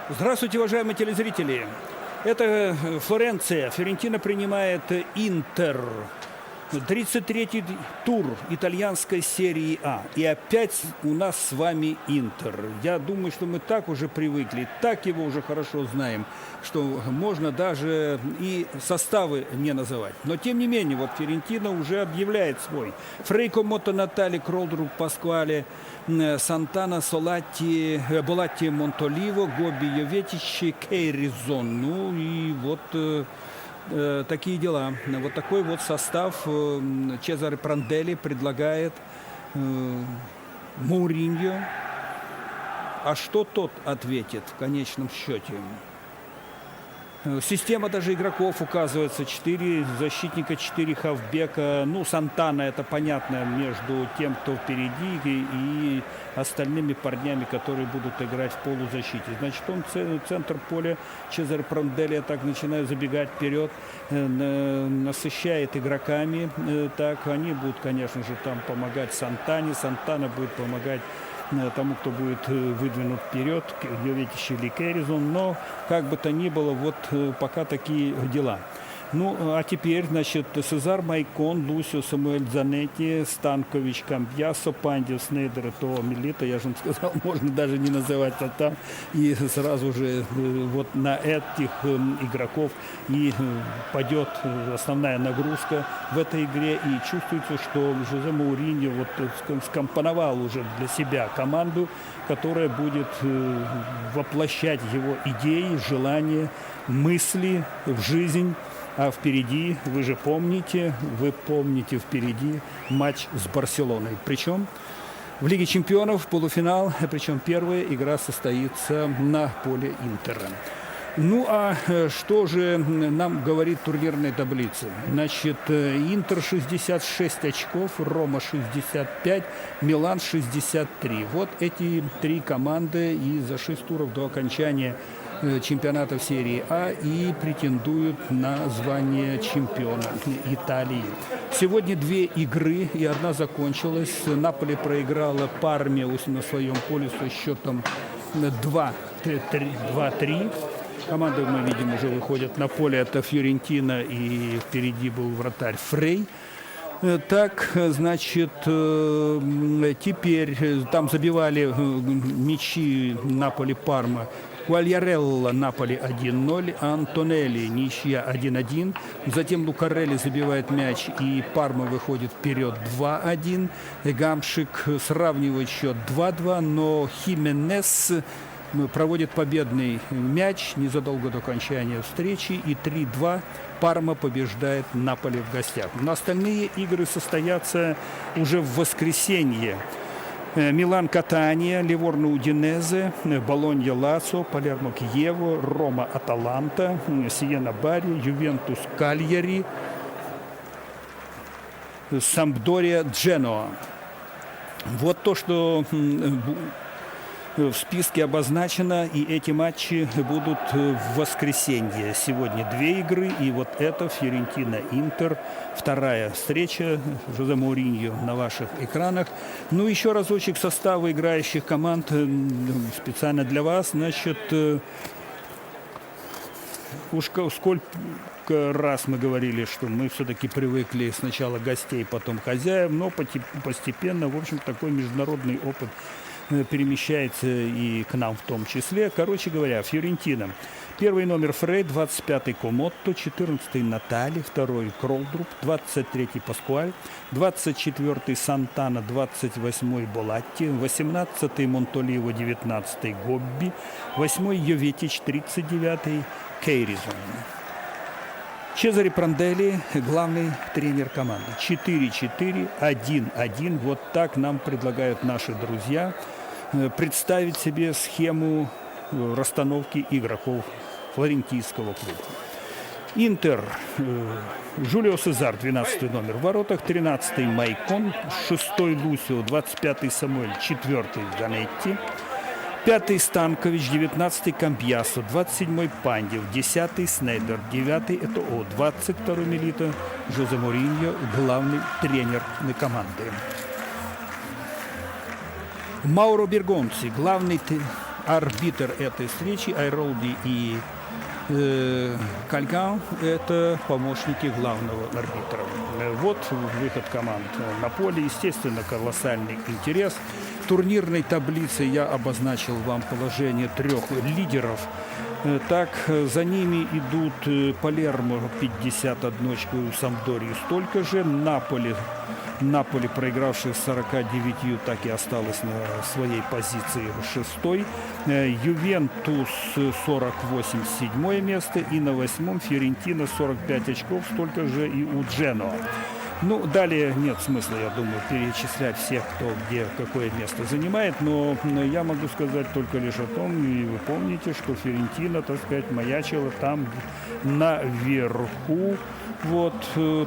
Здравствуйте, уважаемые телезрители. Это Флоренция. Фиорентина принимает Интер. 33-й тур итальянской серии А. И опять у нас с вами Интер. Я думаю, что мы так уже привыкли, так его уже хорошо знаем, что можно даже и составы не называть. Но тем не менее, вот Фиорентина уже объявляет свой. Фрейко, Мотонатали, Кролдру, Паскуале, Сантана, Солатти, Болатти, Монтоливо, Гоби, Йоветич, Кейризон. Ну и вот такие дела. Вот такой вот состав Чезаре Пранделли предлагает Мауриньо. А что тот ответит в конечном счете? Система даже игроков указывается. 4 защитника, 4 хавбека. Ну, Сантана, это понятно, между тем, кто впереди, и остальными парнями, которые будут играть в полузащите. Значит, он центр поля. Чезаре Пранделли так начинает забегать вперед, насыщает игроками. Так, они будут, конечно же, там помогать Сантане. Сантана будет помогать тому, кто будет выдвинут вперед, Йоветич или Кейризон, но как бы то ни было, вот пока такие дела. Ну, а теперь, значит, Сезар Майкон, Лусио, Самуэль Дзанетти, Станкович, Камбьясо, Пандио, Снейдер, то Милита, я же вам сказал, можно даже не называть там, и сразу же вот на этих игроков и пойдет основная нагрузка в этой игре, и чувствуется, что Жозе Мауриньо вот скомпоновал уже для себя команду, которая будет воплощать его идеи, желания, мысли в жизнь. А впереди, вы помните впереди матч с Барселоной. Причем в Лиге чемпионов полуфинал, причем первая игра состоится на поле Интера. Ну а что же нам говорит турнирная таблица? Значит, Интер 66 очков, Рома 65, Милан 63. Вот эти три команды и за 6 туров до окончания чемпионатов серии А и претендуют на звание чемпиона Италии. Сегодня 2 игры, и одна закончилась. Наполи проиграла Парме на своем поле со счетом 2-3. Команды, мы видим, уже выходят на поле. Это Фиорентина, и впереди был вратарь Фрей. Так, значит, теперь там забивали мячи Наполи-Парма. Квальярелла, Наполи 1-0, Антонелли, ничья 1-1. Затем Лукарелли забивает мяч, и Парма выходит вперед 2-1. Гамшик сравнивает счет 2-2, но Хименес проводит победный мяч незадолго до окончания встречи, и 3-2 Парма побеждает Наполи в гостях. Но остальные игры состоятся уже в воскресенье. Милан Катания, Ливорно Удинезе, Болонья Лацио, Палермо Киево, Рома Аталанта, Сиена Бари, Ювентус Кальяри, Сампдория Дженоа. Вот то, что в списке обозначено, и эти матчи будут в воскресенье. Сегодня 2 игры, и вот это Фиорентина-Интер, вторая встреча Жозе Мауриньо на ваших экранах. Ну, еще разочек состава играющих команд специально для вас. Значит, уж сколько раз мы говорили, что мы все-таки привыкли сначала гостей, потом хозяев, но постепенно, в общем, такой международный опыт перемещается и к нам в том числе. Короче говоря, Фиорентина. 1 номер Фрей, 25-й Комотто, 14-й Натали, 2-й Кролдруп, 23-й Паскуаль, 24-й Сантана, 28-й Болатти, 18-й Монтоливо, 19-й Гобби, 8-й Йоветич, 39-й Кейризон. Чезаре Пранделли, главный тренер команды. 4-4, 1-1. Вот так нам предлагают наши друзья представить себе схему расстановки игроков флорентийского клуба. Интер. Жулио Сезар, 12 номер в воротах, 13-й Майкон, 6-й Лусио, 25-й Самуэль, 4-й Занетти, 5-й Станкович, 19-й Камбьясо, 27-й Пандио, 10-й Снейдер, 9-й ЭТО, 22-й Милита. Жозе Мауриньо, главный тренер команды. Мауро Бергонци, главный арбитр этой встречи Айролди и Кальган – это помощники главного арбитра. Вот выход команд на поле. Естественно, колоссальный интерес. В турнирной таблице я обозначил вам положение 3 лидеров. Так, за ними идут Палермо 51 очко, Сампдории столько же. Наполи, проигравший 49, так и осталась на своей позиции 6-й. Ювентус 48, 7 место. И на 8-м Фиорентина 45 очков, столько же и у Дженоа. Ну, далее нет смысла, я думаю, перечислять всех, кто где какое место занимает, но я могу сказать только лишь о том, и вы помните, что Фиорентина, так сказать, маячила там наверху вот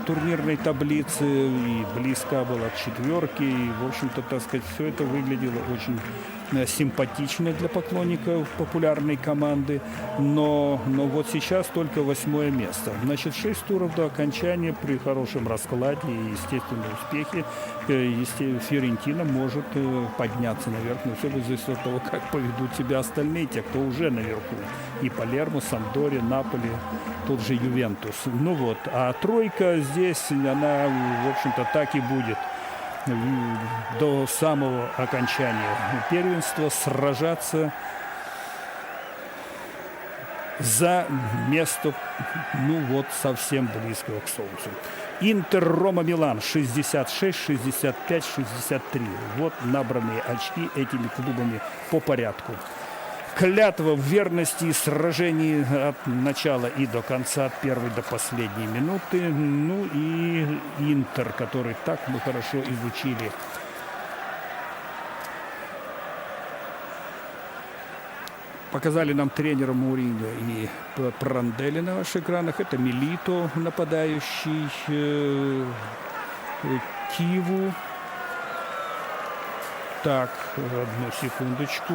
турнирной таблицы и близка была к 4, и, в общем-то, так сказать, все это выглядело очень симпатично для поклонников популярной команды, но вот сейчас только 8 место. Значит, 6 туров до окончания при хорошем раскладе и естественном успехе Фиорентина может подняться наверх, но все будет зависеть от того, как поведут себя остальные, те, кто уже наверху. И Палермо, Сампдория, Наполи, тот же Ювентус. Ну вот, а тройка здесь, она, в общем-то, так и будет до самого окончания первенства сражаться за место, ну вот, совсем близкого к солнцу. Интер, Рома, Милан 66, 65, 63. Вот набранные очки этими клубами по порядку. Клятва в верности и сражении от начала и до конца, от первой до последней минуты. Ну и Интер, который так мы хорошо изучили. Показали нам тренера Мауриньо и Пранделли на ваших экранах. Это Милито, нападающий Киеву. Так, одну секундочку.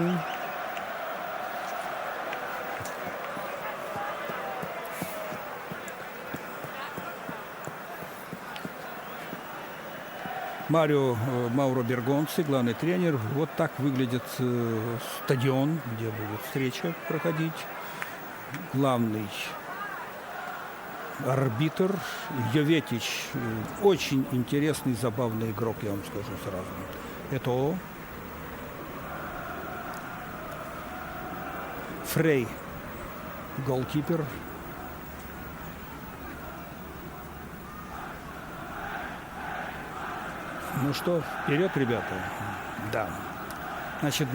Мауро Бергонци, главный тренер. Вот так выглядит стадион, где будет встреча проходить. Главный арбитр Йоветич. Очень интересный, забавный игрок, я вам скажу сразу. Это Фрей, голкипер. Ну что, вперед, ребята. Да. Значит,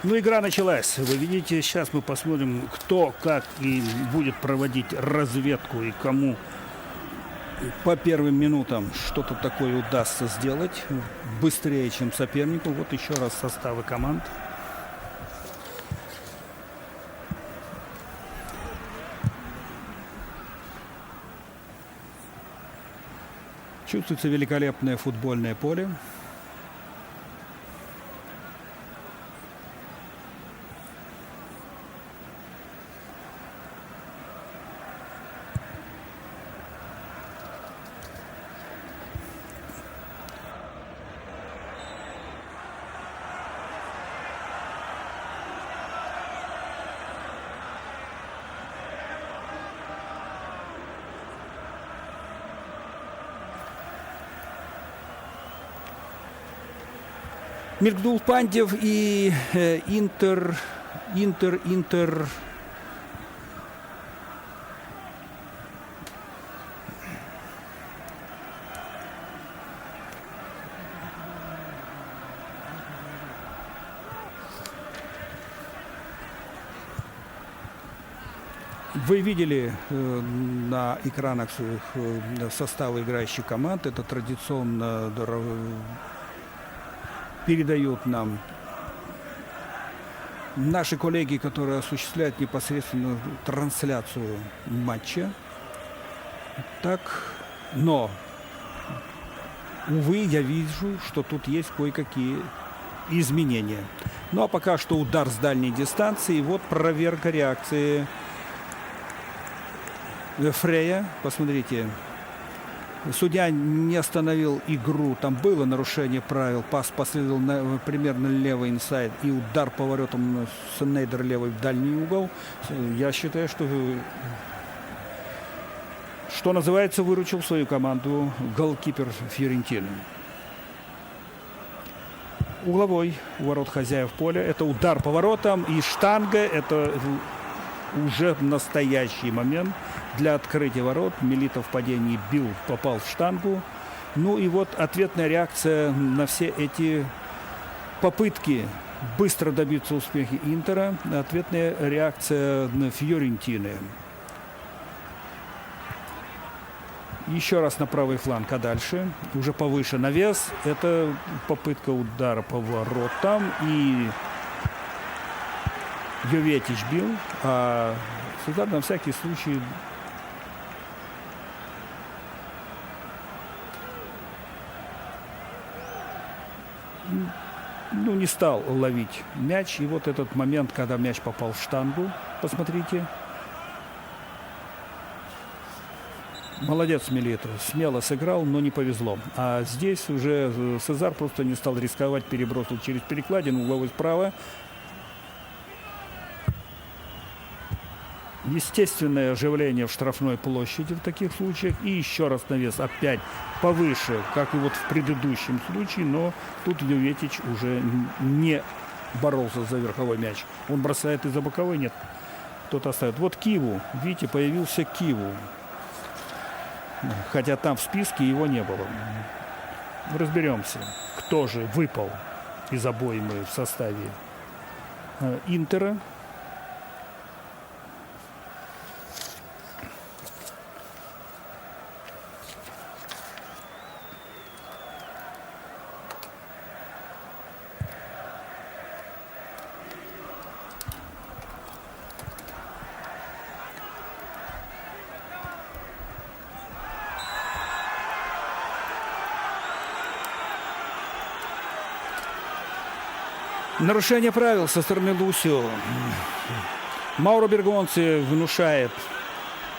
ну, игра началась. Вы видите, сейчас мы посмотрим, кто как и будет проводить разведку и кому по первым минутам что-то такое удастся сделать быстрее, чем сопернику. Вот еще раз составы команд. Чувствуется великолепное футбольное поле. Мелькнул Пандев и Интер. Вы видели на экранах составы играющих команд. Это традиционно передают нам наши коллеги, которые осуществляют непосредственно трансляцию матча. Так, но увы, я вижу, что тут есть кое-какие изменения. Ну а пока что удар с дальней дистанции. Вот проверка реакции Фрея. Посмотрите. Судья не остановил игру. Там было нарушение правил. Пас последовал примерно левый инсайд. И удар поворотом Снейдер левый в дальний угол. Я считаю, что называется, выручил свою команду голкипер Фьорентины. Угловой у ворот хозяев поля. Это удар поворотом и штанга. Это уже настоящий момент для открытия ворот. Милитов в падении бил, попал в штангу. Ну и вот ответная реакция на все эти попытки быстро добиться успеха Интера. Ответная реакция на Фьорентины. Еще раз на правый фланг, а дальше уже повыше навес. Это попытка удара по воротам. И Йоветич бил. А Сезар на всякий случай не стал ловить мяч. И вот этот момент, когда мяч попал в штангу, посмотрите. Молодец Милитов. Смело сыграл, но не повезло. А здесь уже Сезар просто не стал рисковать, перебросил через перекладину, угловой справа. Естественное оживление в штрафной площади в таких случаях. И еще раз навес опять повыше, как и вот в предыдущем случае. Но тут Йоветич уже не боролся за верховой мяч. Он бросает из-за боковой, нет. Кто-то оставит. Вот Киву. Видите, появился Киву. Хотя там в списке его не было. Разберемся, кто же выпал из обоймы в составе Интера. Нарушение правил со стороны Лусио. Мауро Бергонци внушает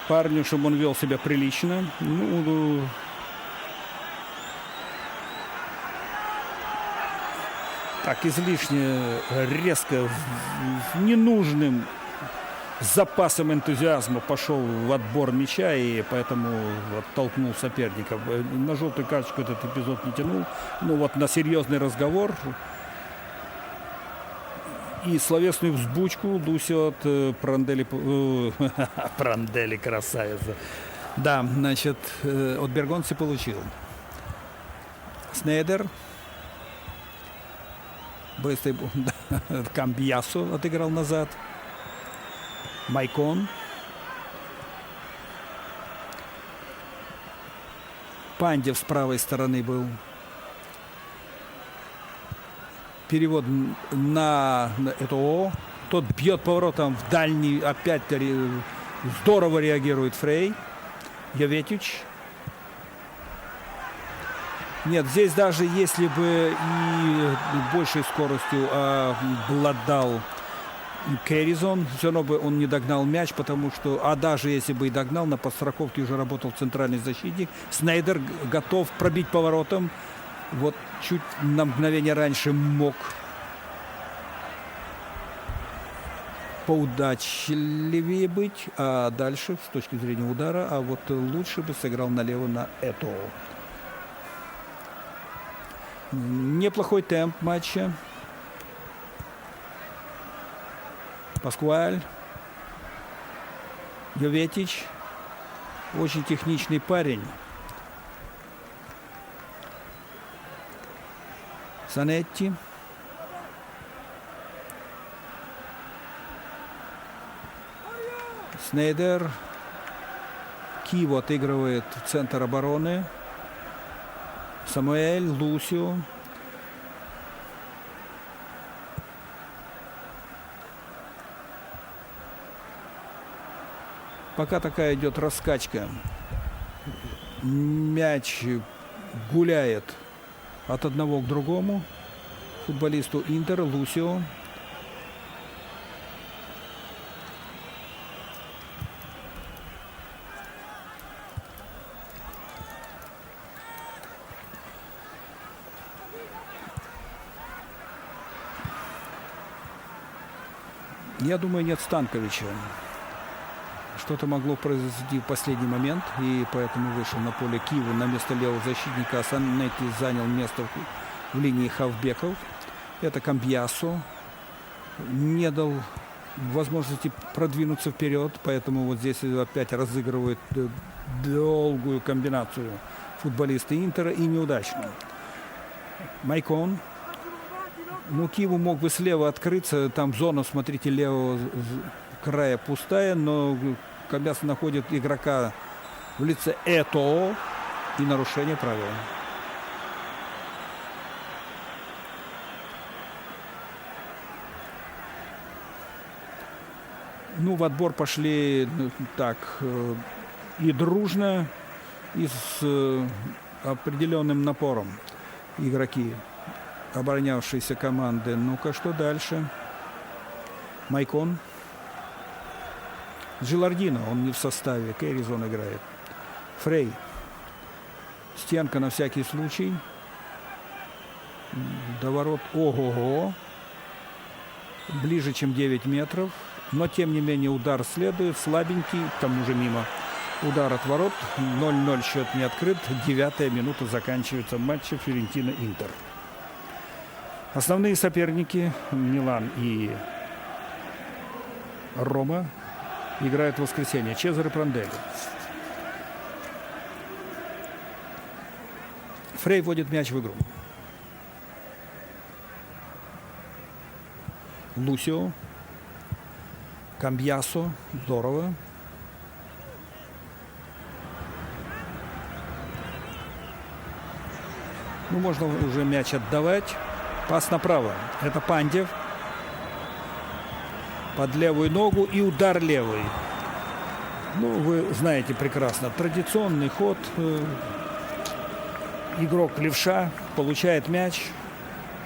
парню, чтобы он вел себя прилично. Так, излишне резко, ненужным запасом энтузиазма пошел в отбор мяча и поэтому оттолкнул соперника. На желтую карточку этот эпизод не тянул. Ну вот на серьезный разговор и словесную взбучку Лусио от Пранделли красавица. Да, значит, от Бергонци получил. Снейдер. Быстрый Камбьясо отыграл назад. Майкон. Пандев с правой стороны был. Перевод на Этоо. Тот бьет поворотом в дальний. Опять здорово реагирует Фрей. Йоветич. Нет, здесь даже если бы и большей скоростью обладал Кэрризон, все равно бы он не догнал мяч, потому что, а даже если бы и догнал, на подстраховке уже работал центральный защитник. Снейдер готов пробить поворотом. Вот чуть на мгновение раньше мог поудачливее быть, а дальше с точки зрения удара, а вот лучше бы сыграл налево на Этоо. Неплохой темп матча. Паскуаль. Йоветич. Очень техничный парень. Санетти. Снейдер. Киво отыгрывает в центр обороны. Самуэль, Лусио. Пока такая идет раскачка. Мяч гуляет от одного к другому футболисту Интера Лусио. Я думаю, нет Станковича. Что-то могло произойти в последний момент, и поэтому вышел на поле Киеву на место левого защитника. Саннетти занял место в линии хавбеков. Это Камбьясо. Не дал возможности продвинуться вперед, поэтому вот здесь опять разыгрывают долгую комбинацию футболисты Интера и неудачно. Майкон. Ну, Киеву мог бы слева открыться. Там зона, смотрите, левого края пустая, но Камбьясо находит игрока в лице Этоо и нарушение правил. Ну, в отбор пошли так и дружно, и с определенным напором игроки оборонявшиеся команды. Ну-ка, что дальше? Майкон. Джилардино, он не в составе. Кэризон играет. Фрей. Стенка на всякий случай. До ворот. Ого-го. Ближе, чем 9 метров. Но, тем не менее, удар следует. Слабенький, к тому же мимо. Удар от ворот. 0-0 счет не открыт. 9-я минута заканчивается матча Фиорентина-Интер. Основные соперники Милан и Рома играют в воскресенье. Чезаре Пранделли. Фрей вводит мяч в игру. Лусио. Камбьясо. Здорово. Ну, можно уже мяч отдавать. Пас направо. Это Пандев. Под левую ногу и удар левый. Ну, вы знаете прекрасно. Традиционный ход. Игрок левша получает мяч.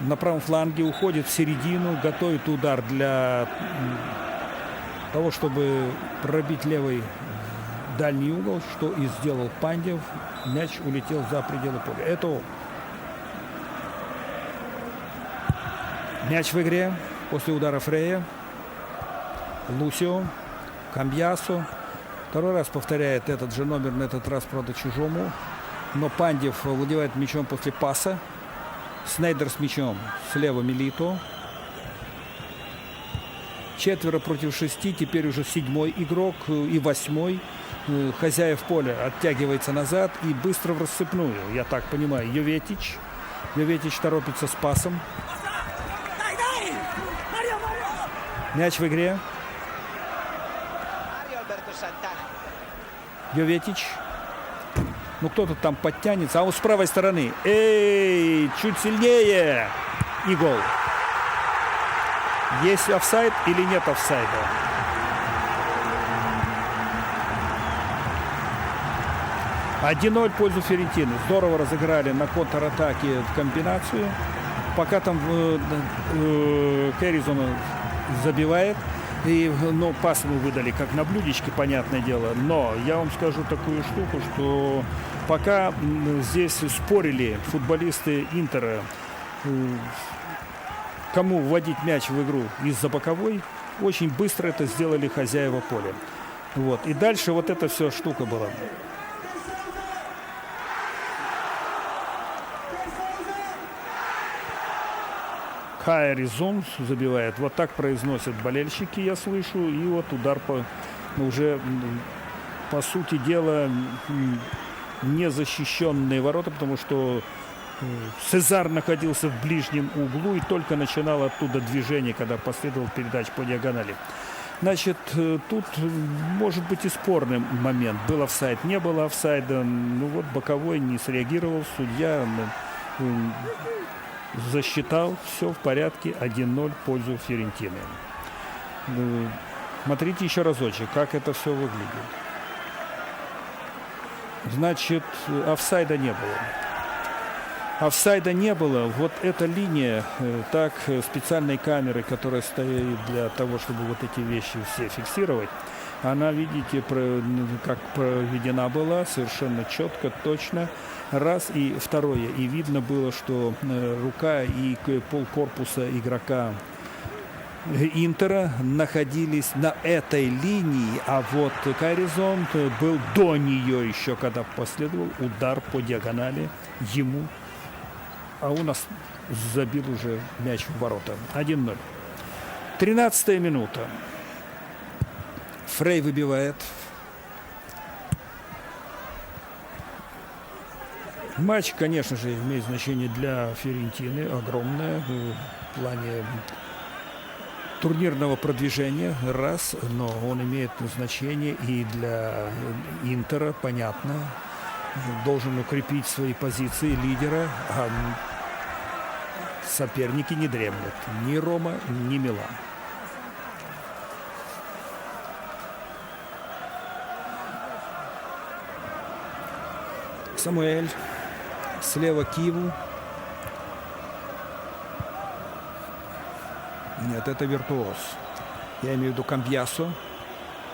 На правом фланге уходит в середину. Готовит удар для того, чтобы пробить левый дальний угол. Что и сделал Пандев. Мяч улетел за пределы поля. Это мяч в игре после удара Фрея. Лусио. Камбьясо. Второй раз повторяет этот же номер, на этот раз, правда, чужому. Но Пандев владевает мячом после паса. Снейдер с мячом. Слева Милито. 4 против 6. Теперь уже 7-й игрок и 8-й. Хозяев поля оттягивается назад и быстро в рассыпную. Я так понимаю, Йоветич. Йоветич торопится с пасом. Мяч в игре. Йоветич. Ну, кто-то там подтянется. А он с правой стороны. Эй, чуть сильнее. И гол. Есть офсайд или нет офсайда? (1-0) в пользу Фиорентины. Здорово разыграли на контратаке комбинацию. Пока там Кэризон забивает. Но пас мы выдали как на блюдечке, понятное дело. Но я вам скажу такую штуку, что пока здесь спорили футболисты Интера, кому вводить мяч в игру из-за боковой, очень быстро это сделали хозяева поля. Вот. И дальше вот эта вся штука была. Кэризон забивает. Вот так произносят болельщики, я слышу. И вот удар уже, по сути дела, незащищенные ворота, потому что Сезар находился в ближнем углу и только начинал оттуда движение, когда последовал передача по диагонали. Значит, тут может быть и спорный момент. Был офсайд, не было офсайда. Ну вот боковой не среагировал. Судья засчитал. Все в порядке. 1-0 в пользу Фиорентины. Смотрите еще разочек, как это все выглядит. Значит, офсайда не было. офсайда не было. Вот эта линия, так специальной камеры, которая стоит для того, чтобы вот эти вещи все фиксировать, она, видите, как проведена была, совершенно четко, точно. Раз. И второе. И видно было, что рука и полкорпуса игрока Интера находились на этой линии, а вот Кайризон был до нее еще, когда последовал удар по диагонали ему. А у нас забил уже мяч в ворота. 1-0. 13-я минута. Фрей выбивает. Матч, конечно же, имеет значение для Фиорентины огромное в плане турнирного продвижения, раз, но он имеет значение и для Интера, понятно. Должен укрепить свои позиции лидера, а соперники не дремлют. Ни Рома, ни Милан. Самуэль. Слева Киву. Нет, это виртуоз. Я имею в виду Камбьясо.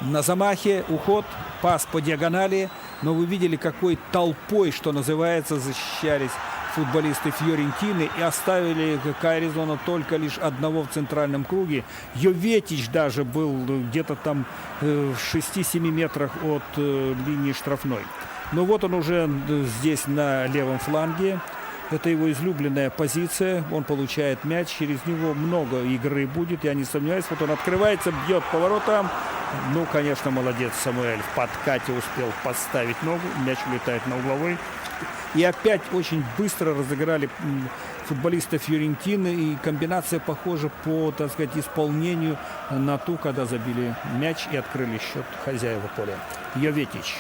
На замахе уход, пас по диагонали. Но вы видели, какой толпой, что называется, защищались футболисты Фьорентины и оставили Кайризона только лишь одного в центральном круге. Йоветич даже был где-то там в 6-7 метрах от линии штрафной. Но вот он уже здесь на левом фланге. Это его излюбленная позиция. Он получает мяч. Через него много игры будет. Я не сомневаюсь. Вот он открывается, бьет по воротам. Ну, конечно, молодец Самуэль. В подкате успел подставить ногу. Мяч улетает на угловой. И опять очень быстро разыграли футболистов Фьорентины. И комбинация похожа по, так сказать, исполнению на ту, когда забили мяч и открыли счет хозяева поля. Йоветич.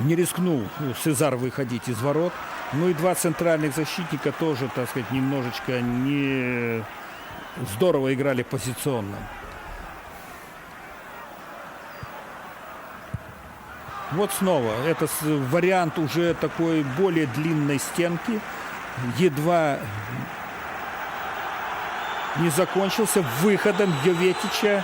Не рискнул Сезар выходить из ворот. Ну и два центральных защитника тоже, так сказать, немножечко не здорово играли позиционно. Вот снова. Это вариант уже такой более длинной стенки. Едва не закончился выходом Йоветича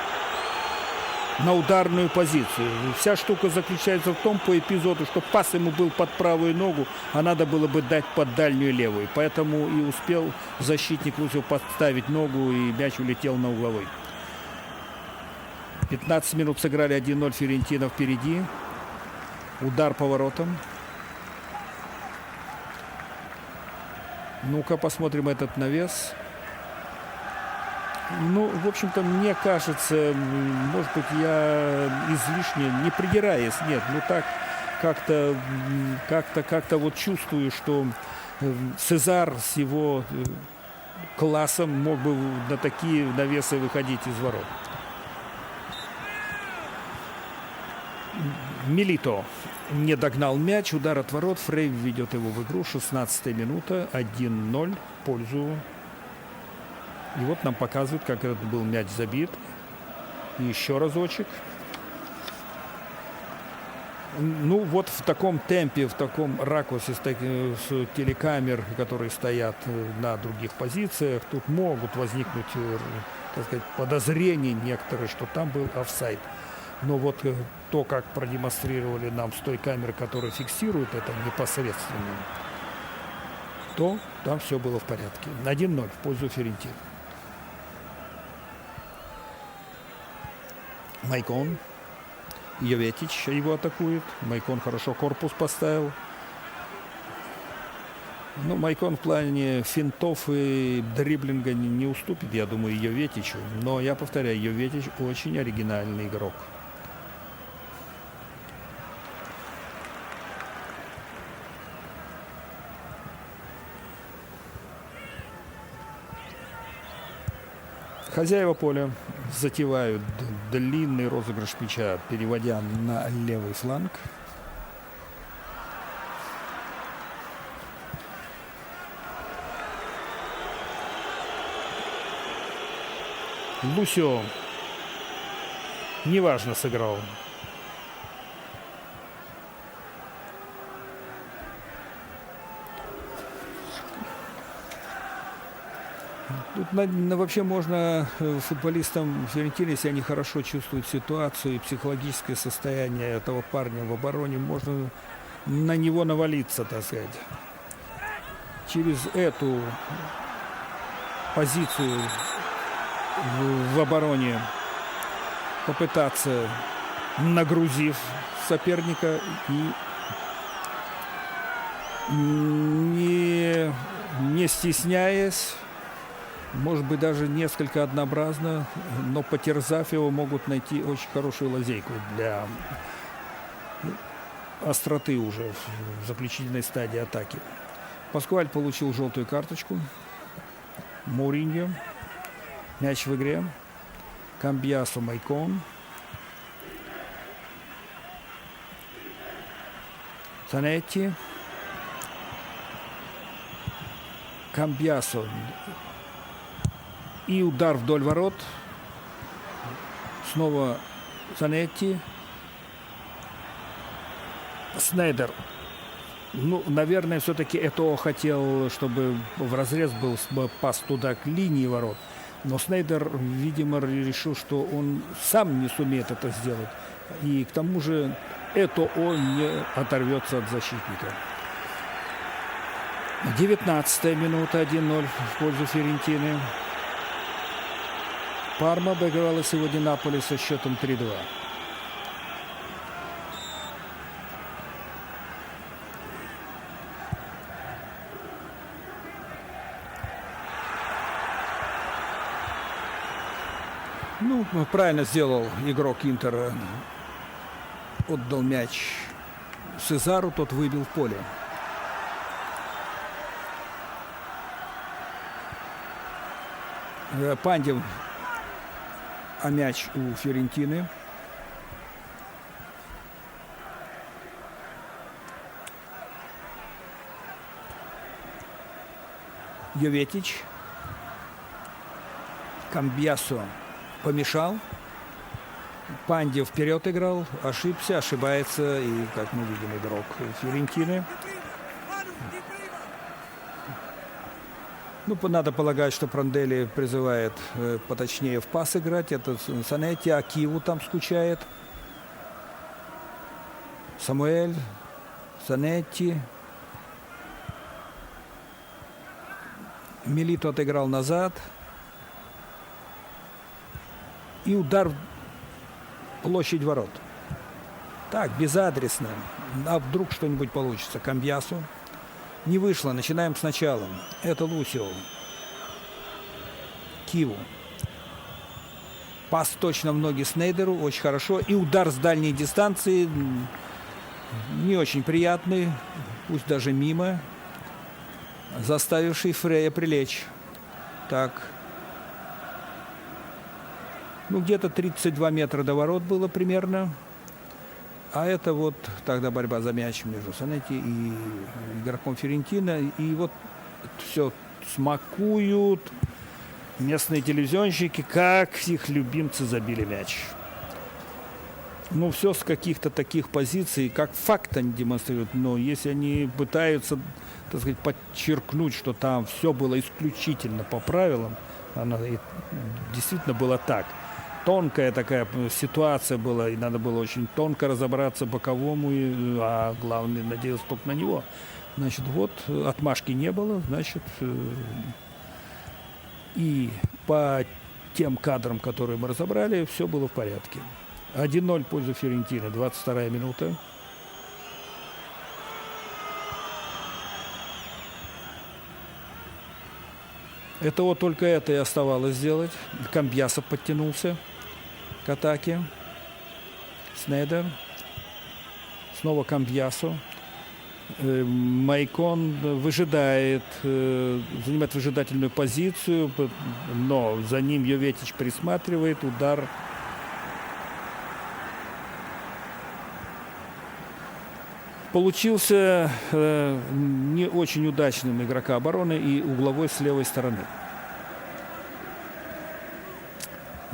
на ударную позицию. Вся штука заключается в том, по эпизоду, что пас ему был под правую ногу, а надо было бы дать под дальнюю левую. Поэтому и успел защитник Лусио подставить ногу, и мяч улетел на угловой. 15 минут сыграли 1-0, Фиорентина впереди. Удар по воротам. Ну-ка посмотрим этот навес. Ну, в общем-то, мне кажется, может быть, я излишне, не придираясь, нет, ну так, как-то вот чувствую, что Сезар с его классом мог бы на такие навесы выходить из ворот. Милито не догнал мяч, удар от ворот, Фрей ведет его в игру, 16-я минута, 1-0 в пользу. И вот нам показывают, как этот был мяч забит. И еще разочек. Ну, вот в таком темпе, в таком ракурсе с телекамер, которые стоят на других позициях, тут могут возникнуть, так сказать, подозрения некоторые, что там был офсайд. Но вот то, как продемонстрировали нам с той камеры, которая фиксирует это непосредственно, то там все было в порядке. 1-0 в пользу Фиорентины. Майкон. Йоветич его атакует. Майкон хорошо корпус поставил. Ну, Майкон в плане финтов и дриблинга не уступит, я думаю, Йоветичу. Но я повторяю, Йоветич очень оригинальный игрок. Хозяева поля затевают длинный розыгрыш мяча, переводя на левый фланг. Лусио неважно сыграл. Тут вообще можно футболистам Фиорентины, если они хорошо чувствуют ситуацию и психологическое состояние этого парня в обороне, можно на него навалиться, так сказать. Через эту позицию в обороне попытаться, нагрузив соперника и не стесняясь, может быть, даже несколько однообразно, но потерзав его, могут найти очень хорошую лазейку для остроты уже в заключительной стадии атаки. Паскуаль получил желтую карточку. Муриньо. Мяч в игре. Камбьясо, Майкон. Санетти. Камбьясо. И удар вдоль ворот. Снова Санетти. Снейдер. Ну, наверное, все-таки Этоо хотел, чтобы в разрез был пас туда к линии ворот. Но Снейдер, видимо, решил, что он сам не сумеет это сделать. И к тому же Этоо не оторвется от защитника. 19-я минута, 1-0 в пользу Фиорентины. Парма обыграла сегодня Наполи со счетом 3-2. Ну, правильно сделал игрок Интера. Отдал мяч Сезару, тот выбил в поле. Пандев, а мяч у Фиорентины. Йоветич. Камбьясо помешал. Панди вперед играл, ошибся, ошибается. И, как мы видим, игрок Фиорентины. Ну, надо полагать, что Пранделли призывает поточнее в пас играть. Это Санетти, а Киеву там скучает. Самуэль, Санетти. Милито отыграл назад. И удар в площадь ворот. Так, безадресно. А вдруг что-нибудь получится? Камбьясу. Не вышло. Начинаем сначала. Это Лусио. Киву. Пас точно в ноги Снейдеру. Очень хорошо. И удар с дальней дистанции. Не очень приятный. Пусть даже мимо. Заставивший Фрея прилечь. Так. Ну, где-то 32 метра до ворот было примерно. А это вот тогда борьба за мяч между Санетти и игроком Фиорентина. И вот все смакуют местные телевизионщики, как их любимцы забили мяч. Ну, все с каких-то таких позиций, как факт они демонстрируют. Но если они пытаются, так сказать, подчеркнуть, что там все было исключительно по правилам, оно действительно было так. Тонкая такая ситуация была, и надо было очень тонко разобраться боковому, а главное, надеялся только на него. Значит, вот, отмашки не было, значит, и по тем кадрам, которые мы разобрали, все было в порядке. 1-0 в пользу Фиорентины, 22-я минута. Это вот только это и оставалось сделать. Камбьясо подтянулся к атаке. Снейдер. Снова Камбьясо. Майкон выжидает, занимает выжидательную позицию, но за ним Йоветич присматривает. Удар. Получился не очень удачным игрока обороны и угловой с левой стороны.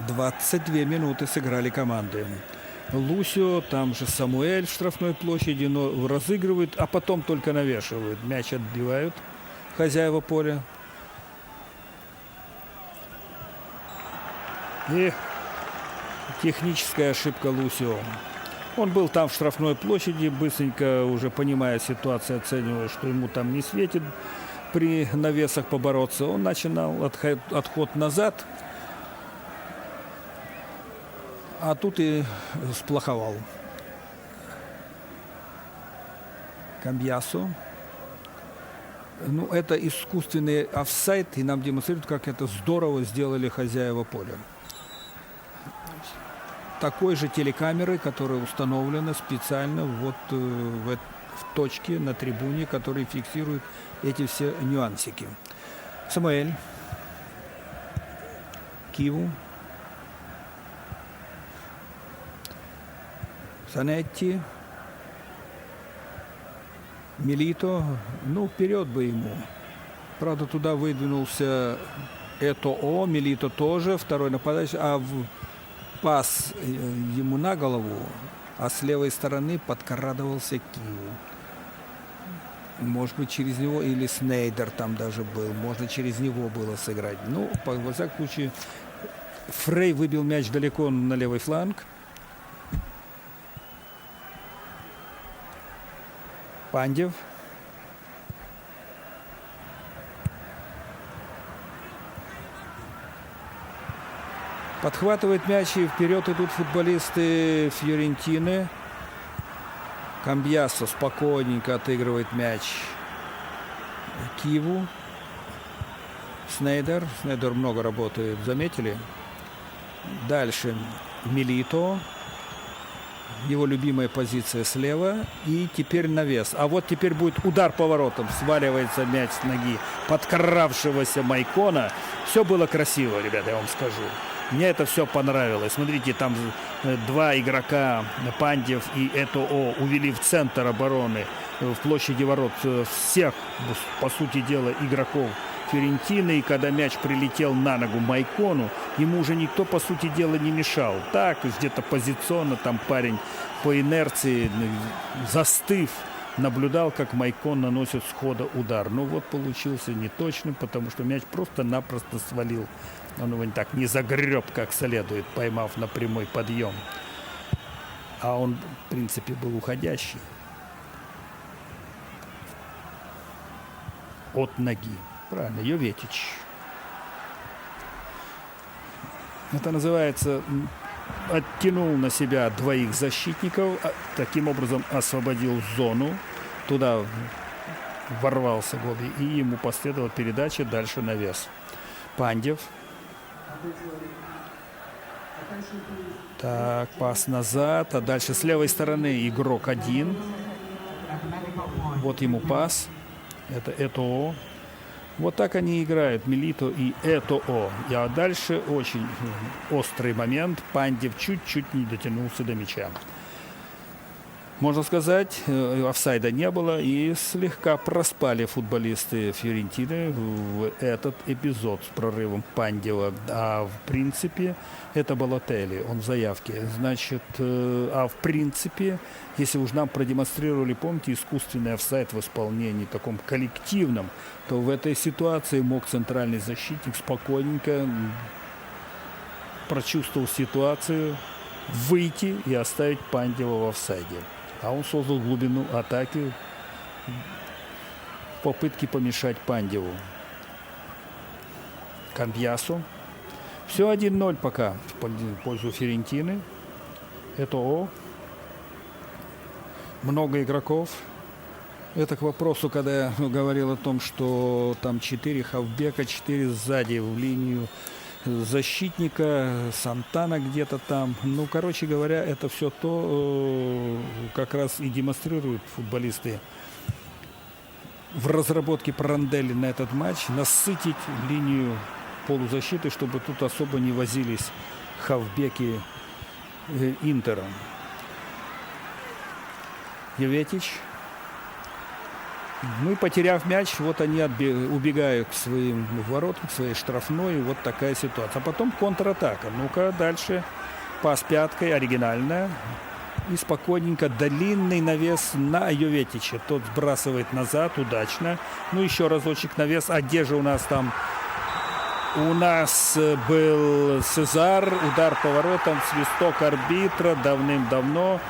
22 минуты сыграли команды. Лусио, там же Самуэль в штрафной площади, но разыгрывают, а потом только навешивают. Мяч отбивают хозяева поля. И техническая ошибка Лусио. Он был там в штрафной площади, быстренько уже понимая ситуацию, оценивая, что ему там не светит при навесах побороться. Он начинал отход назад, а тут и сплоховал. Камбьясо. Ну, это искусственный офсайд, и нам демонстрируют, как это здорово сделали хозяева поля. Такой же телекамеры, которая установлена специально вот в точке на трибуне, который фиксирует эти все нюансики. Самуэль. Киву. Санетти. Милито. Ну, вперед бы ему. Правда, туда выдвинулся Этоо. Милито тоже. Второй нападающий. А пас ему на голову. А с левой стороны подкрадывался Киву. Может быть, через него или Снейдер там даже был. Можно через него было сыграть. Ну, во всяком случае, Фрей выбил мяч далеко на левый фланг. Пандев. Подхватывает мяч, и вперед идут футболисты Фьорентины. Камбьясо спокойненько отыгрывает мяч Киву. Снейдер. Снейдер много работает, заметили? Дальше Милито. Его любимая позиция слева. И теперь навес. А вот теперь будет удар поворотом. Сваливается мяч с ноги подкравшегося Майкона. Все было красиво, ребята, я вам скажу. Мне это все понравилось. Смотрите, там два игрока, Пандев и Этоо, увели в центр обороны, в площади ворот всех, по сути дела, игроков Фьорентины. И когда мяч прилетел на ногу Майкону, ему уже никто, по сути дела, не мешал. Так, где-то позиционно там парень по инерции, застыв, наблюдал, как Майкон наносит схода удар. Но вот получился неточным, потому что мяч просто-напросто свалил. Он его так не загреб как следует, поймав на прямой подъем. А он, в принципе, был уходящий от ноги. Правильно, Йоветич. Это называется, оттянул на себя двоих защитников, таким образом освободил зону. Туда ворвался гол, и ему последовала передача, дальше навес. Пандев. Так, пас назад, а дальше с левой стороны игрок один. Вот ему пас. Это Этоо. Вот так они играют, Милито и Этоо. А дальше очень острый момент. Пандев чуть-чуть не дотянулся до мяча. Можно сказать, офсайда не было, и слегка проспали футболисты Фьорентины в этот эпизод с прорывом Пандева. А в принципе, это Балотелли, он в заявке. Значит, а в принципе, если уж нам продемонстрировали, помните, искусственный офсайд в исполнении таком коллективном, то в этой ситуации мог центральный защитник спокойненько, прочувствовал ситуацию, выйти и оставить Пандева в офсайде. А он создал глубину атаки в попытке помешать Пандеву. Камбьясо. Все 1-0 пока в пользу Фьорентины. Этоо. Много игроков. Это к вопросу, когда я говорил о том, что там 4 хавбека, 4 сзади в линию защитника, Сантана где-то там. Ну, короче говоря, это все то, как раз и демонстрируют футболисты в разработке Пранделли на этот матч. Насытить линию полузащиты, чтобы тут особо не возились хавбеки Интера. Йоветич. Ну и потеряв мяч, вот они убегают к своим воротам, к своей штрафной. И вот такая ситуация. А потом контратака. Ну-ка дальше. Пас пяткой, оригинальная. И спокойненько длинный навес на Йоветича. Тот сбрасывает назад удачно. Ну еще разочек навес. А где же у нас там? У нас был Сезар. Удар поворотом. Свисток арбитра давным-давно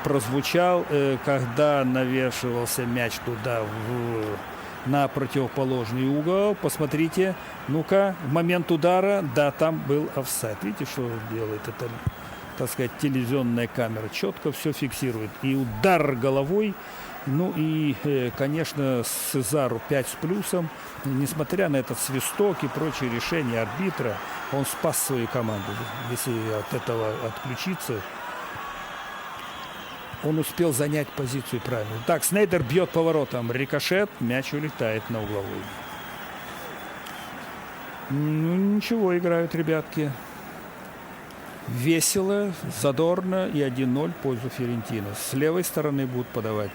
прозвучал, когда навешивался мяч туда на противоположный угол. Посмотрите, ну-ка, в момент удара, да, там был офсайд. Видите, что делает это, так сказать, телевизионная камера? Четко все фиксирует. И удар головой. Ну и, конечно, Сезару 5 с плюсом. Несмотря на этот свисток и прочие решения арбитра, он спас свою команду. Если от этого отключиться, он успел занять позицию правильную. Так, Снейдер бьет поворотом. Рикошет. Мяч улетает на угловой. Ну, ничего, играют ребятки. Весело, задорно и 1-0 в пользу Фиорентины. С левой стороны будут подавать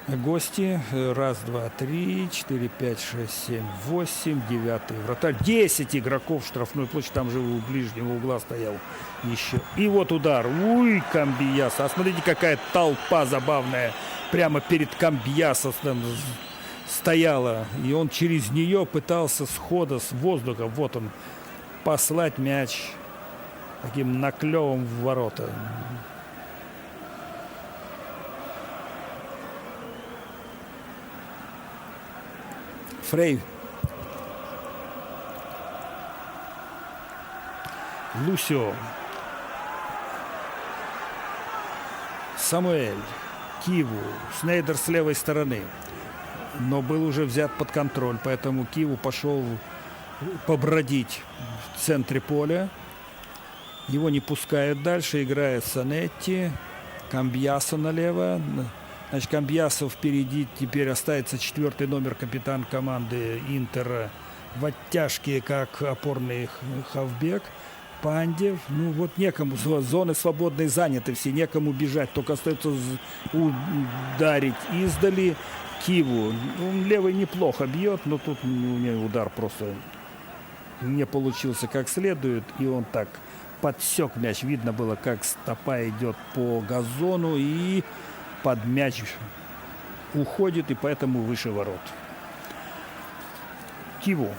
гости. Раз, два, три, 4, 5, 6, 7, 8, 9 вратарь. 10 игроков в штрафной площади. Там же у ближнего угла стоял еще. И вот удар. Уй, Камбияс. А смотрите, какая толпа забавная. Прямо перед Камбиясом стояла. И он через нее пытался с хода, с воздуха, вот он, послать мяч таким наклевом в ворота. Фрей. Лусио. Самуэль. Киву. Снейдер с левой стороны. Но был уже взят под контроль, поэтому Киву пошел побродить в центре поля. Его не пускают дальше. Играет Санетти. Камбьясо налево. Значит, Камбьясо впереди. Теперь остается 4-й номер, капитан команды Интера. В оттяжке, как опорный хавбек. Пандев. Ну вот некому. Зоны свободные заняты все. Некому бежать. Только остается ударить издали. Киву. Он левый неплохо бьет, но тут у него удар просто не получился как следует. И он так подсек мяч. Видно было, как стопа идет по газону и под мяч уходит, и поэтому выше ворот. Киву.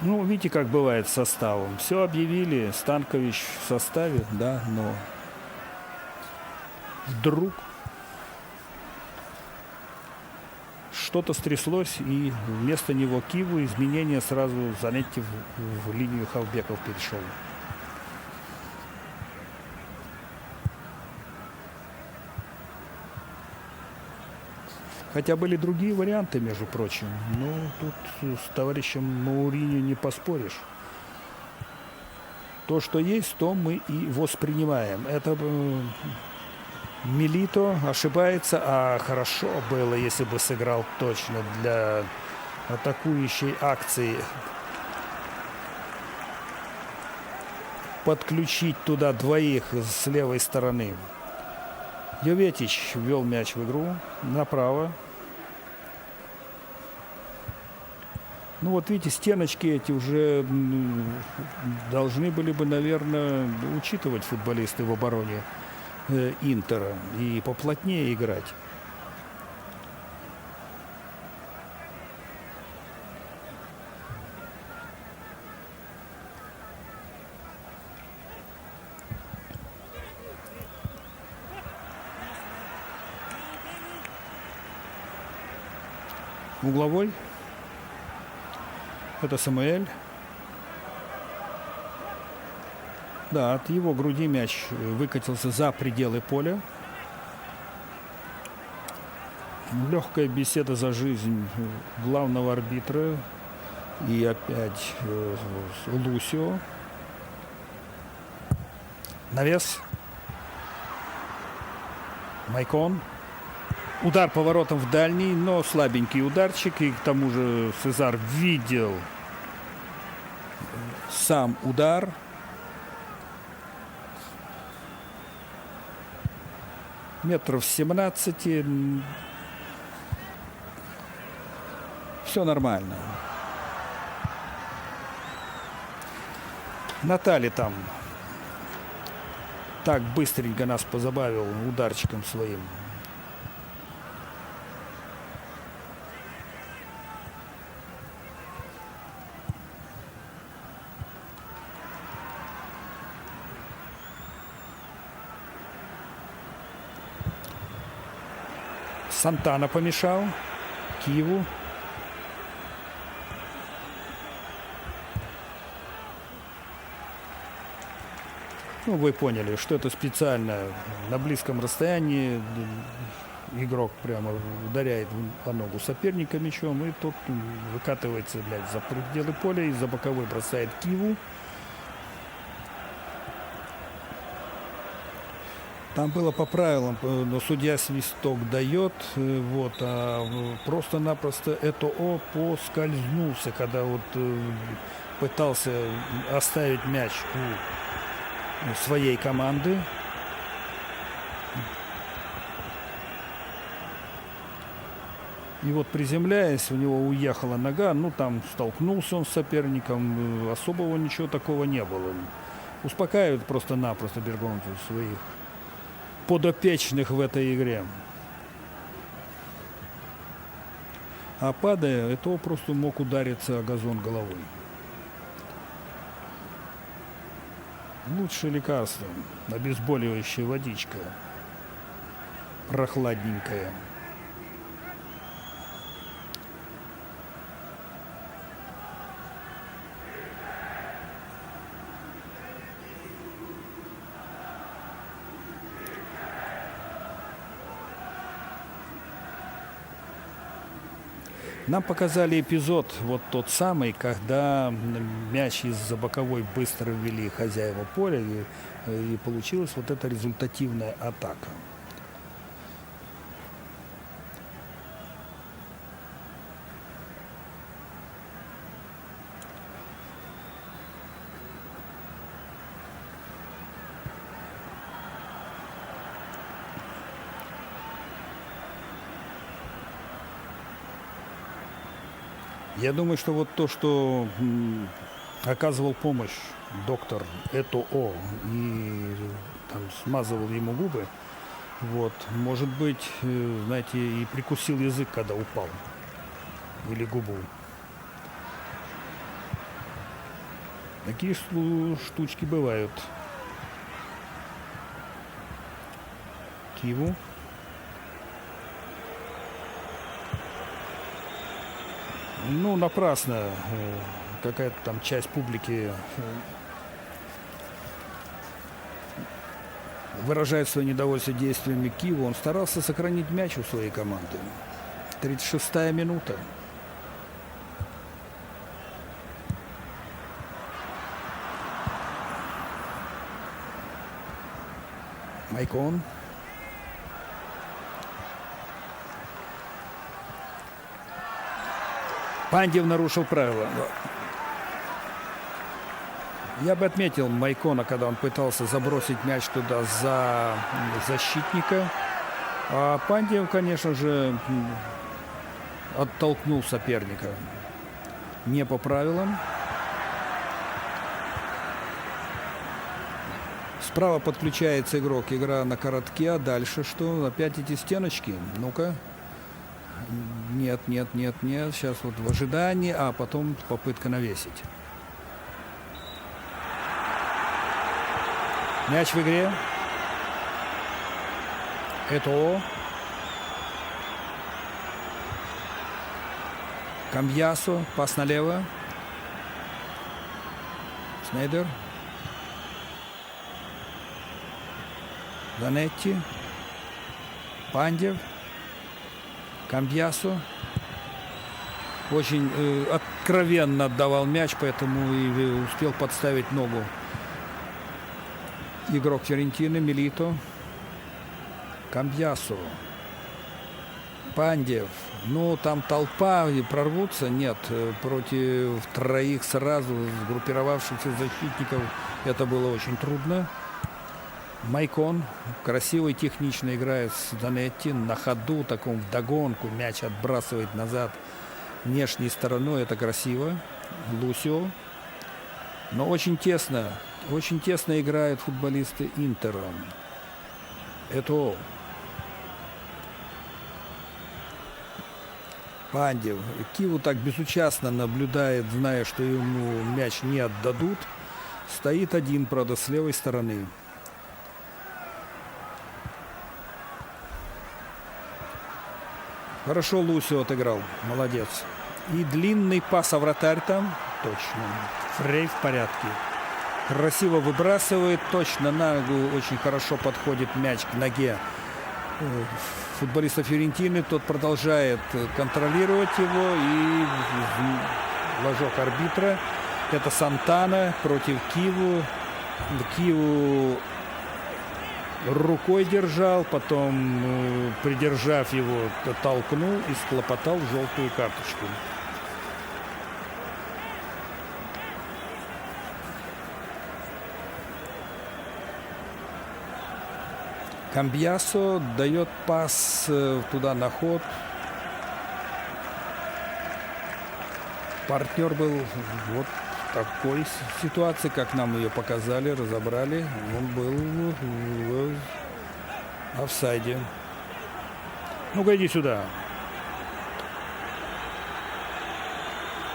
Ну, видите, как бывает с составом. Все объявили, Станкович в составе, да, но вдруг что-то стряслось, и вместо него Киву, изменения сразу Занетти в линию хавбеков перешел. Хотя были другие варианты, между прочим. Но тут с товарищем Мауриньо не поспоришь. То, что есть, то мы и воспринимаем. Это Милито ошибается, а хорошо было, если бы сыграл точно для атакующей акции. Подключить туда двоих с левой стороны. Йоветич ввел мяч в игру направо. Ну вот видите, стеночки эти уже должны были бы, наверное, учитывать футболисты в обороне Интера и поплотнее играть. Угловой. Это Самуэль. Да, от его груди мяч выкатился за пределы поля. Легкая беседа за жизнь главного арбитра. И опять Лусио. Навес. Майкон. Удар поворотом в дальний, но слабенький ударчик. И к тому же Сезар видел сам удар. Метров 17. Все нормально. Натали там так быстренько нас позабавил ударчиком своим. Сантана помешал Киеву. Ну, вы поняли, что это специально на близком расстоянии игрок прямо ударяет по ногу соперника мячом, и тот выкатывается, за пределы поля и за боковой бросает Киеву. Там было по правилам, но судья свисток дает, вот, а просто-напросто Этоо поскользнулся, когда вот пытался оставить мяч у своей команды. И вот приземляясь, у него уехала нога, ну там столкнулся он с соперником, особого ничего такого не было. Успокаивает просто-напросто Бергонцу своих подопечных в этой игре. А падая, это просто мог удариться о газон головой. Лучшее лекарство. Обезболивающая водичка. Прохладненькая. Нам показали эпизод, вот тот самый, когда мяч из-за боковой быстро ввели хозяева поля, и получилась вот эта результативная атака. Я думаю, что вот то, что оказывал помощь доктор Этоо и там смазывал ему губы, вот, может быть, знаете, и прикусил язык, когда упал, или губу. Такие штучки бывают. Киеву. Ну, напрасно какая-то там часть публики выражает свое недовольство действиями Киева. Он старался сохранить мяч у своей команды. 36-я минута. Майкон. Пандев нарушил правила. Я бы отметил Майкона, когда он пытался забросить мяч туда за защитника. А Пандев, конечно же, оттолкнул соперника. Не по правилам. Справа подключается игрок. Игра на коротке. А дальше что? Опять эти стеночки. Ну-ка. Нет. Сейчас вот в ожидании, а потом попытка навесить. Мяч в игре. Этоо. Камбьясо. Пас налево. Снейдер. Занетти. Пандев. Камбьясо. Очень откровенно отдавал мяч, поэтому и успел подставить ногу игрок Фиорентины Милито. Камбьясо. Пандев. Ну, там толпа, и прорвутся? Нет. Против троих сразу сгруппировавшихся защитников это было очень трудно. Майкон красиво и технично играет с Занетти. На ходу, таком вдогонку, мяч отбрасывает назад внешней стороной. Это красиво. Лусио. Но очень тесно играют футболисты Интера. Это Пандев. Киву так безучастно наблюдает, зная, что ему мяч не отдадут. Стоит один, правда, с левой стороны. Хорошо Лусио отыграл. Молодец. И длинный пас, а вратарь там. Точно. Фрей в порядке. Красиво выбрасывает. Точно на ногу очень хорошо подходит мяч к ноге футболиста Фиорентины. Тот продолжает контролировать его. И ложок арбитра. Это Сантана против Киву. Киву рукой держал, потом, придержав его, толкнул и схлопотал желтую карточку. Камбьясо дает пас туда на ход. Партнер был вот в такой ситуации, как нам ее показали, разобрали. Он был в офсайде. Ну-ка, иди сюда.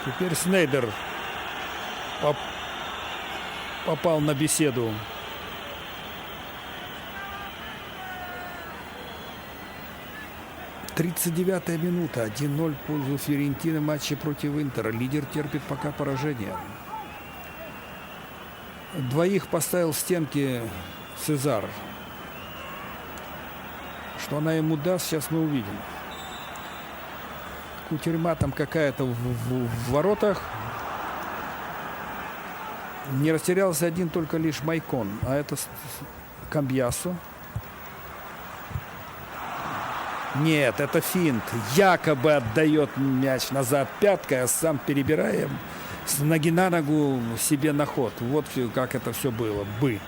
Теперь Снейдер попал на беседу. Тридцать 39-я минута. 1-0 в пользу Фиорентины в матче против Интера. Лидер терпит пока поражение. Двоих поставил в стенки Сезар. Что она ему даст, сейчас мы увидим. Кутерьма там какая-то в воротах. Не растерялся один только лишь Майкон. А это Камбьясо. Нет, это финт. Якобы отдает мяч назад пяткой, а сам перебираем с ноги на ногу себе на ход. Вот как это все было бы,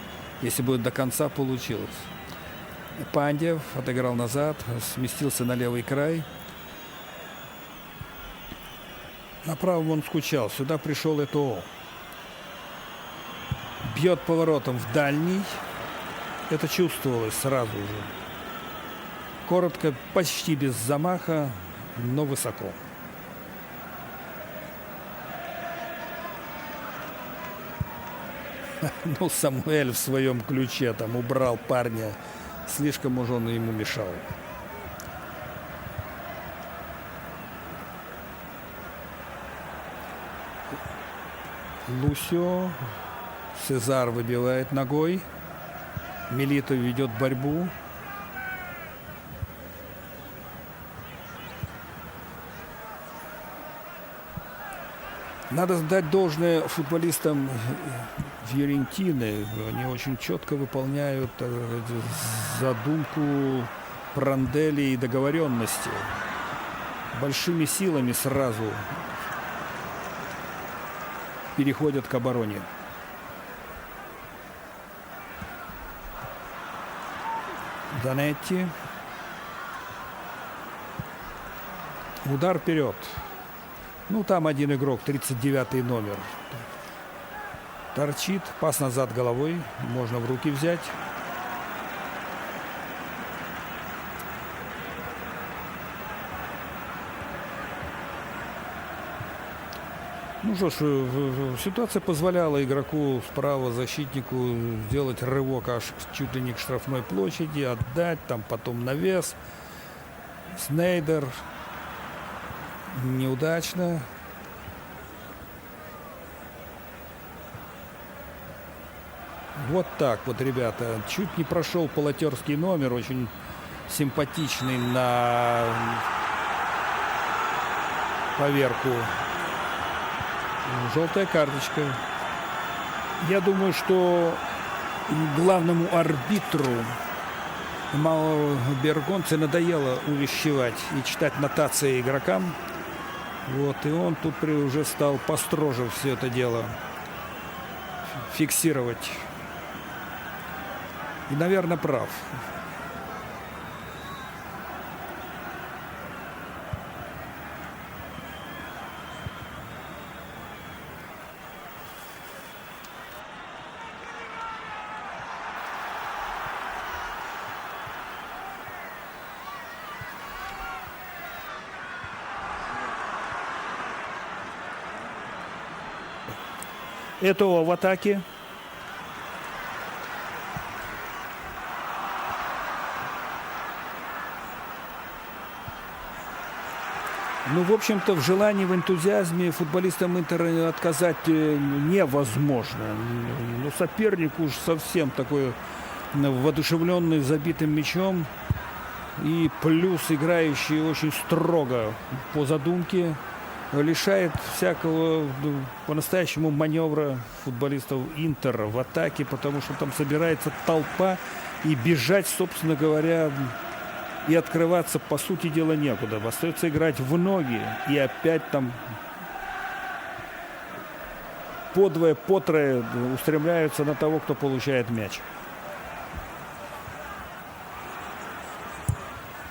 если бы до конца получилось. Пандев отыграл назад, сместился на левый край. На правом он скучал. Сюда пришел Этоо. Бьет поворотом в дальний. Это чувствовалось сразу же. Коротко, почти без замаха, но высоко. Ну, Самуэль в своем ключе там убрал парня. Слишком уж он ему мешал. Лусио. Сезар выбивает ногой. Милито ведет борьбу. Надо сдать должное футболистам Фиорентины. Они очень четко выполняют задумку Пранделли и договоренности. Большими силами сразу переходят к обороне. Данетти. Удар вперед. Ну, там один игрок, 39-й номер. Торчит, пас назад головой, можно в руки взять. Ну что ж, ситуация позволяла игроку справа, защитнику, сделать рывок аж чуть ли не к штрафной площади, отдать, там потом навес. Снейдер. Неудачно. Вот так вот, ребята. Чуть не прошел полотерский номер. Очень симпатичный на поверку. Желтая карточка. Я думаю, что главному арбитру Мао Бергонце надоело увещевать и читать нотации игрокам. Вот, и он тут уже стал построже все это дело фиксировать. И, наверное, прав. Этоо в атаке. Ну, в общем-то, в желании, в энтузиазме футболистам Интера отказать невозможно. Но соперник уж совсем такой воодушевленный забитым мячом. И плюс играющий очень строго по задумке. Лишает всякого по-настоящему маневра футболистов Интера в атаке, потому что там собирается толпа, и бежать, собственно говоря, и открываться, по сути дела, некуда. Остается играть в ноги, и опять там подвое, потрое устремляются на того, кто получает мяч.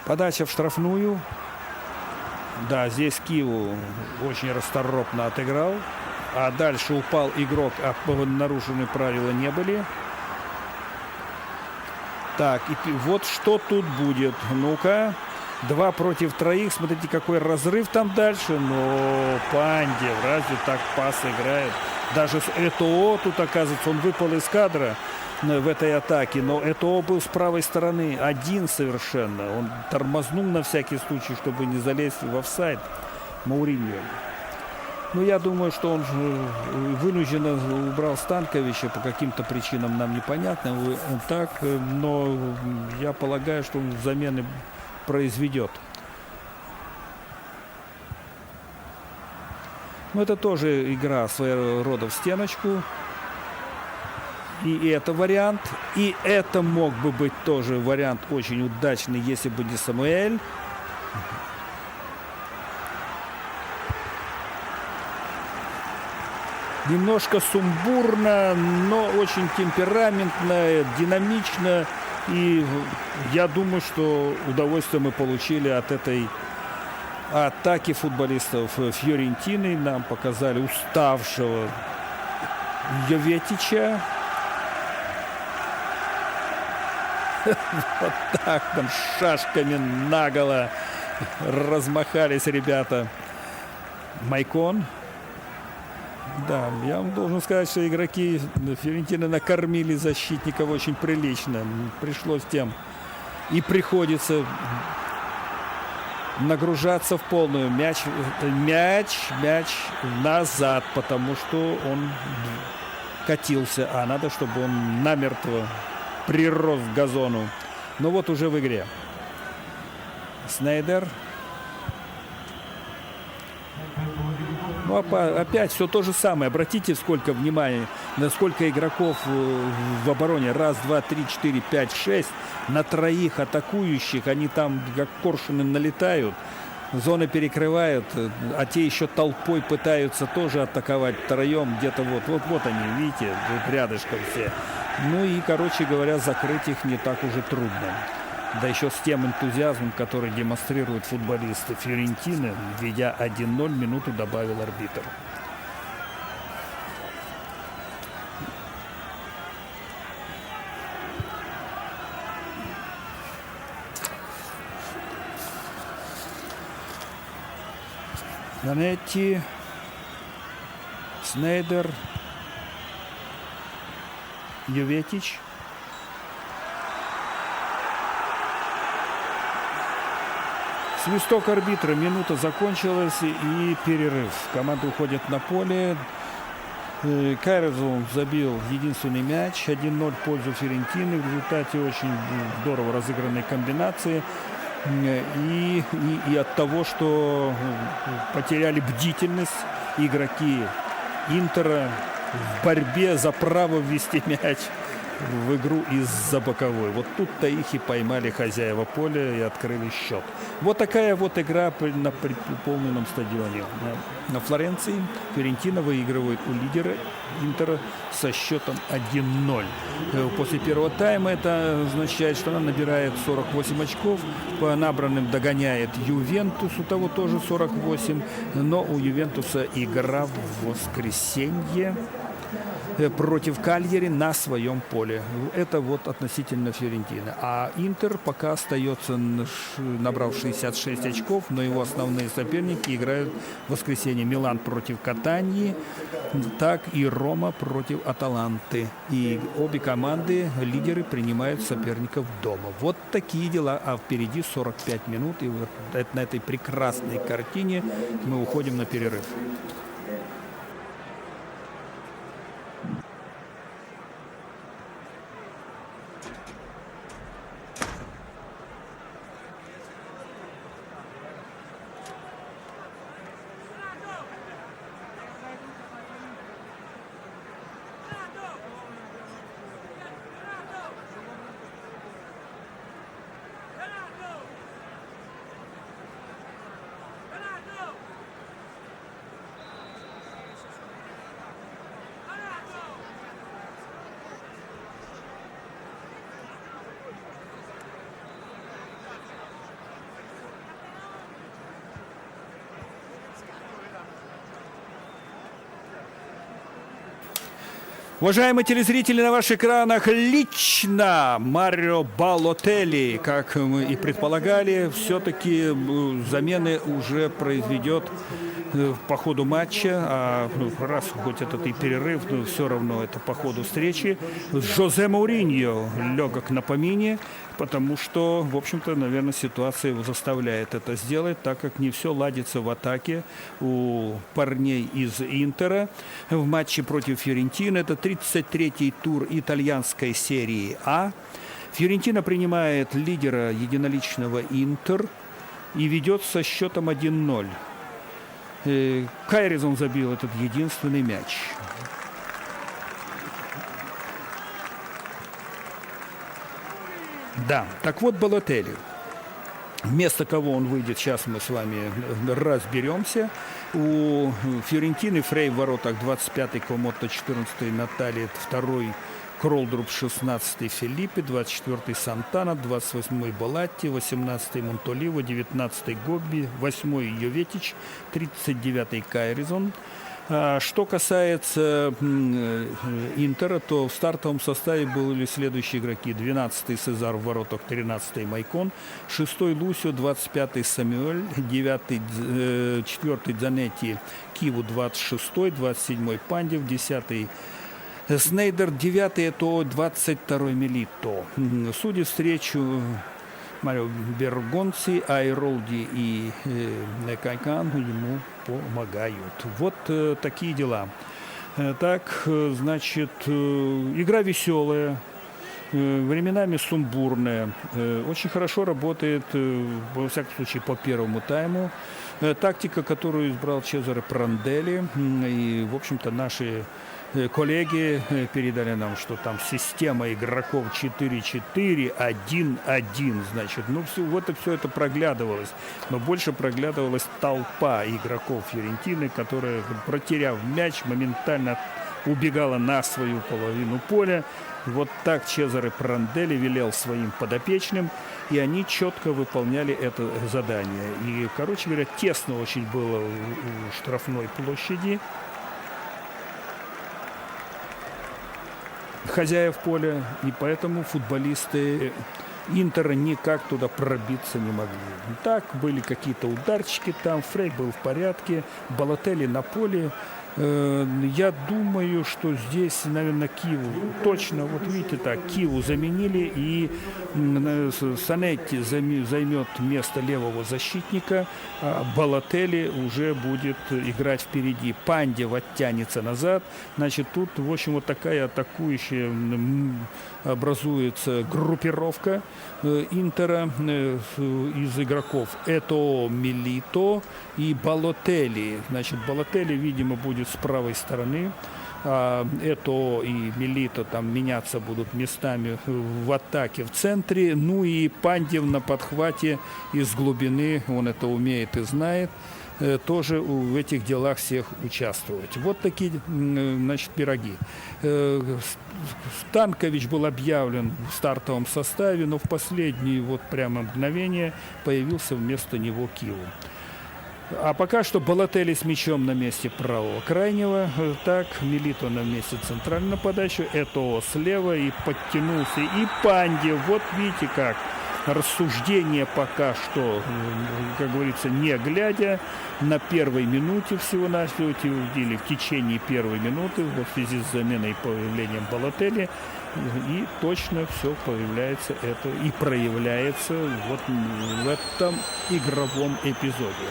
Подача в штрафную. Да, здесь Киеву очень расторопно отыграл. А дальше упал игрок, а нарушены правила не были. Так, и вот что тут будет. Ну-ка. 2 против 3. Смотрите, какой разрыв там дальше. Но Пандев, разве так пас играет? Даже с Этоо тут, оказывается, он выпал из кадра в этой атаке. Но Этоо был с правой стороны. Один совершенно. Он тормознул на всякий случай, чтобы не залезть в офсайд Мауриньо. Ну, я думаю, что он вынужденно убрал Станковича по каким-то причинам нам непонятным. Так, но я полагаю, что он замены произведет. Но это тоже игра своего рода в стеночку. И это вариант. И это мог бы быть тоже вариант очень удачный, если бы не Самуэль. Немножко сумбурно, но очень темпераментно, динамично. И я думаю, что удовольствие мы получили от этой атаки футболистов Фьорентины. Нам показали уставшего Йоветича. Вот так там шашками наголо размахались ребята. Майкон. Да, я вам должен сказать, что игроки Фьорентины накормили защитников очень прилично. Пришлось тем и приходится нагружаться в полную. Мяч назад, потому что он катился. А надо, чтобы он намертво прирос к газону. Но вот уже в игре. Снейдер. Ну, опять все то же самое. Обратите, сколько внимания, насколько игроков в обороне. 1, 2, 3, 4, 5, 6. На 3 атакующих. Они там как коршуны налетают. Зоны перекрывают. А те еще толпой пытаются тоже атаковать втроем. Где-то вот они, видите, вот рядышком все. Ну и, короче говоря, закрыть их не так уже трудно. Да еще с тем энтузиазмом, который демонстрируют футболисты Фьорентины, ведя 1-0, минуту добавил арбитр. Занетти, Снейдер, Йоветич. Свисток арбитра. Минута закончилась и перерыв. Команда уходит на поле. Кайрезон забил единственный мяч. 1-0 в пользу Фьорентины. В результате очень здорово разыгранной комбинации. И от того, что потеряли бдительность игроки Интера в борьбе за право ввести мяч в игру из-за боковой. Вот тут-то их и поймали хозяева поля и открыли счет. Вот такая вот игра на переполненном стадионе. На Флоренции Фьорентина выигрывает у лидера Интера со счетом 1-0. После первого тайма это означает, что она набирает 48 очков. По набранным догоняет Ювентус, у того тоже 48. Но у Ювентуса игра в воскресенье. против Кальяри на своем поле. Это вот относительно Фиорентины. А Интер пока остается, набрав 66 очков, но его основные соперники играют в воскресенье. Милан против Катаньи, так и Рома против Аталанты. И обе команды, лидеры, принимают соперников дома. Вот такие дела. А впереди 45 минут. И вот на этой прекрасной картине мы уходим на перерыв. Уважаемые телезрители, на ваших экранах лично Марио Балотелли, как мы и предполагали, все-таки замены уже произведет по ходу матча, а раз хоть этот и перерыв, но все равно это по ходу встречи. Жозе Мауриньо легок на помине, потому что, в общем-то, наверное, ситуация его заставляет это сделать, так как не все ладится в атаке у парней из Интера в матче против Фиорентины. Это 33-й тур итальянской серии А. Фиорентина принимает лидера единоличного Интер и ведет со счетом 1-0. Кайризон забил этот единственный мяч. Да, так вот Балотелли. Вместо кого он выйдет, сейчас мы с вами разберемся. У Фиорентины Фрей в воротах 25-й, Комотто 14-й, Натали 2-й, Кролдруп 16-й, Филиппе 24-й, Сантана 28-й, Балатти 18-й, Монтоливо 19-й, Гобби 8-й, Йоветич 39-й, Кайризон. Что касается Интера, то в стартовом составе были следующие игроки. 12-й Сезар в воротах, 13-й Майкон, 6-й Лусио, 25-й Самюэль, 9-й, 4-й Дзанетти, Киву 26-й, 27-й Пандев, 10-й Снейдер, 9-й это 22-й Мелито. Судьи встречу Марио Бергонци, Айролди и Некайкан ему помогают. Вот такие дела. Так, значит, игра веселая, временами сумбурная. Очень хорошо работает, во всяком случае, по первому тайму. Тактика, которую избрал Чезаре Пранделли. И, в общем-то, наши коллеги передали нам, что там система игроков 4-4, 1-1, значит. Ну, все это проглядывалось. Но больше проглядывалась толпа игроков Фиорентины, которая, протеряв мяч, моментально убегала на свою половину поля. Вот так Чезаре Пранделли велел своим подопечным, и они четко выполняли это задание. И, короче говоря, тесно очень было у штрафной площади хозяев поля, и поэтому футболисты Интера никак туда пробиться не могли. Так, были какие-то ударчики там, Фрей был в порядке, Балотелли на поле. Я думаю, что здесь, наверное, Киву точно, вот видите так, Киву заменили, и Санетти займет место левого защитника, а Балотелли уже будет играть впереди. Пандев оттянется назад. Значит, тут, в общем, вот такая атакующая образуется группировка Интера из игроков Этоо, Мелито и Балотелли. Значит, Балотелли, видимо, будет с правой стороны. Этоо и Мелито там меняться будут местами в атаке в центре. Ну и Пандев на подхвате из глубины, он это умеет и знает, тоже в этих делах всех участвовать. Вот такие, значит, пироги. Станкович был объявлен в стартовом составе, но в последние вот прямо мгновения появился вместо него Киву. А пока что Балотелли с мячом на месте правого крайнего. Так, Милито на месте центрального нападающего. Этоо слева и подтянулся. И Панди. Вот видите как. Рассуждение пока что, как говорится, не глядя на первой минуте всего-навсего, или в течение первой минуты, вот в связи с заменой и появлением Балотелли, и точно все появляется это и проявляется вот в этом игровом эпизоде.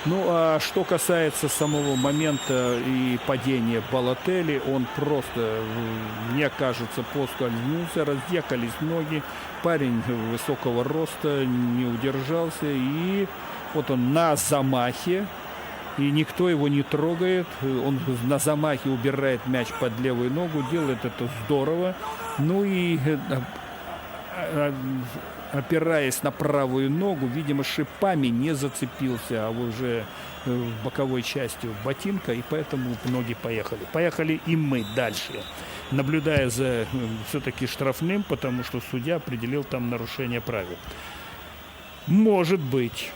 Ну, а что касается самого момента и падения Балотелли, он просто, мне кажется, поскользнулся, разъехались ноги. Парень высокого роста не удержался, и вот он на замахе, и никто его не трогает. Он на замахе убирает мяч под левую ногу, делает это здорово. Ну и опираясь на правую ногу, видимо, шипами не зацепился, а уже боковой частью ботинка, и поэтому ноги поехали. Поехали и мы дальше, наблюдая за все-таки штрафным, потому что судья определил там нарушение правил. Может быть.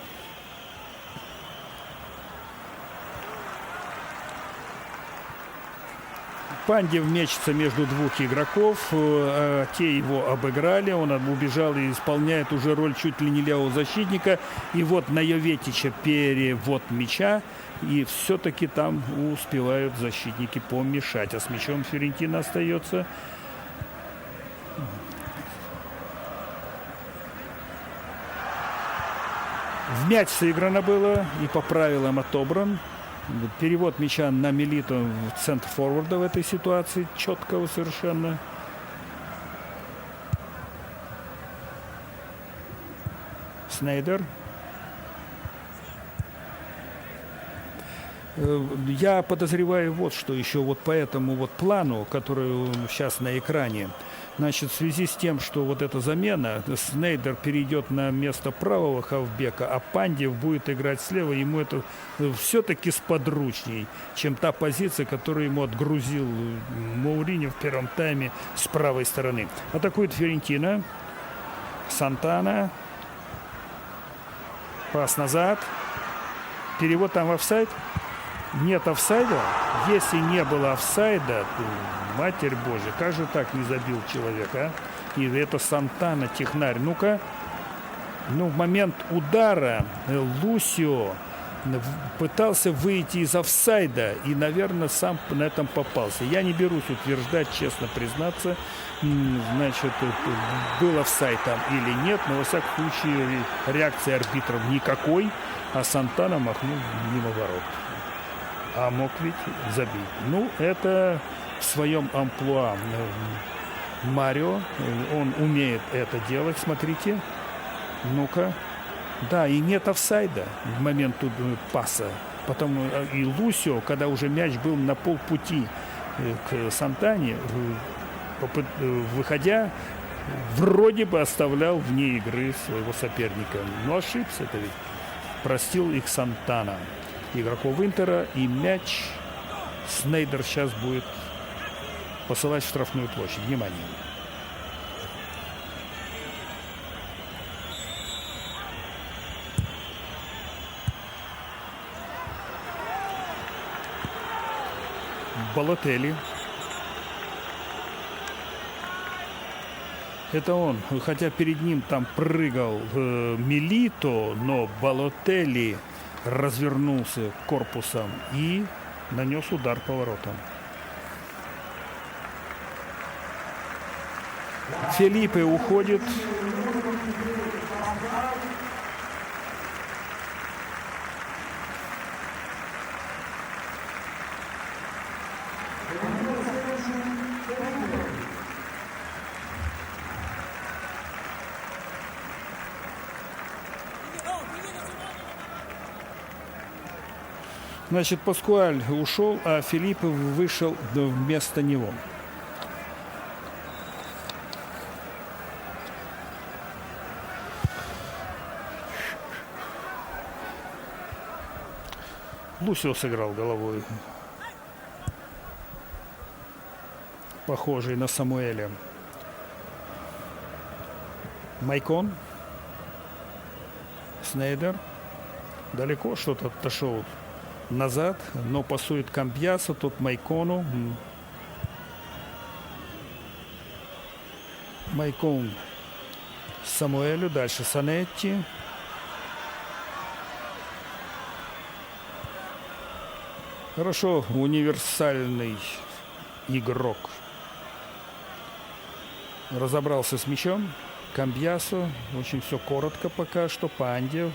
Пандев мечется между двух игроков, те его обыграли, он убежал и исполняет уже роль чуть ли не левого защитника. И вот на Йоветича перевод мяча, и все-таки там успевают защитники помешать. А с мячом Фиорентина остается. В мяч сыграно было и по правилам отобран. Перевод мяча на Милито в центр форварда в этой ситуации. Четкого совершенно. Снейдер. Я подозреваю вот что еще вот по этому вот плану, который сейчас на экране. Значит, в связи с тем, что вот эта замена, Снейдер перейдет на место правого хавбека, а Пандев будет играть слева, ему это все-таки сподручней, чем та позиция, которую ему отгрузил Мауриньо в первом тайме с правой стороны. Атакует Фиорентина. Сантана. Пас назад. Перевод там в офсайд. Нет офсайда. Если не было офсайда, то, Матерь Божья, как же так не забил человек, а? И это Сантана, технарь. Ну-ка. Ну, в момент удара Лусио пытался выйти из офсайда и, наверное, сам на этом попался. Я не берусь утверждать, честно признаться, значит, был офсайд там или нет, но, во всяком случае, реакции арбитров никакой, а Сантана махнул мимо ворот. А мог ведь забить. Ну, это в своем амплуа Марио. Он умеет это делать, смотрите. Ну-ка. Да, и нет офсайда в момент паса. Потом и Лусио, когда уже мяч был на полпути к Сантане, выходя, вроде бы оставлял вне игры своего соперника. Но ошибся это ведь. Простил их Сантана. Игроков Интера, и мяч Снейдер сейчас будет посылать в штрафную площадь. Внимание. Балотелли. Это он, хотя перед ним там прыгал Милито, но Балотелли развернулся корпусом и нанес удар по воротам. Фелипе уходит. Значит, Паскуаль ушел, а Филиппе вышел вместо него. Лусио сыграл головой, похожий на Самуэля. Майкон. Снейдер. Далеко что-то отошел назад, но пасует Камбьясо, тут Майкону. Майкон Самуэлю, дальше Санетти. Хорошо, универсальный игрок. Разобрался с мячом. Камбьясо. Очень все коротко пока что. Пандев.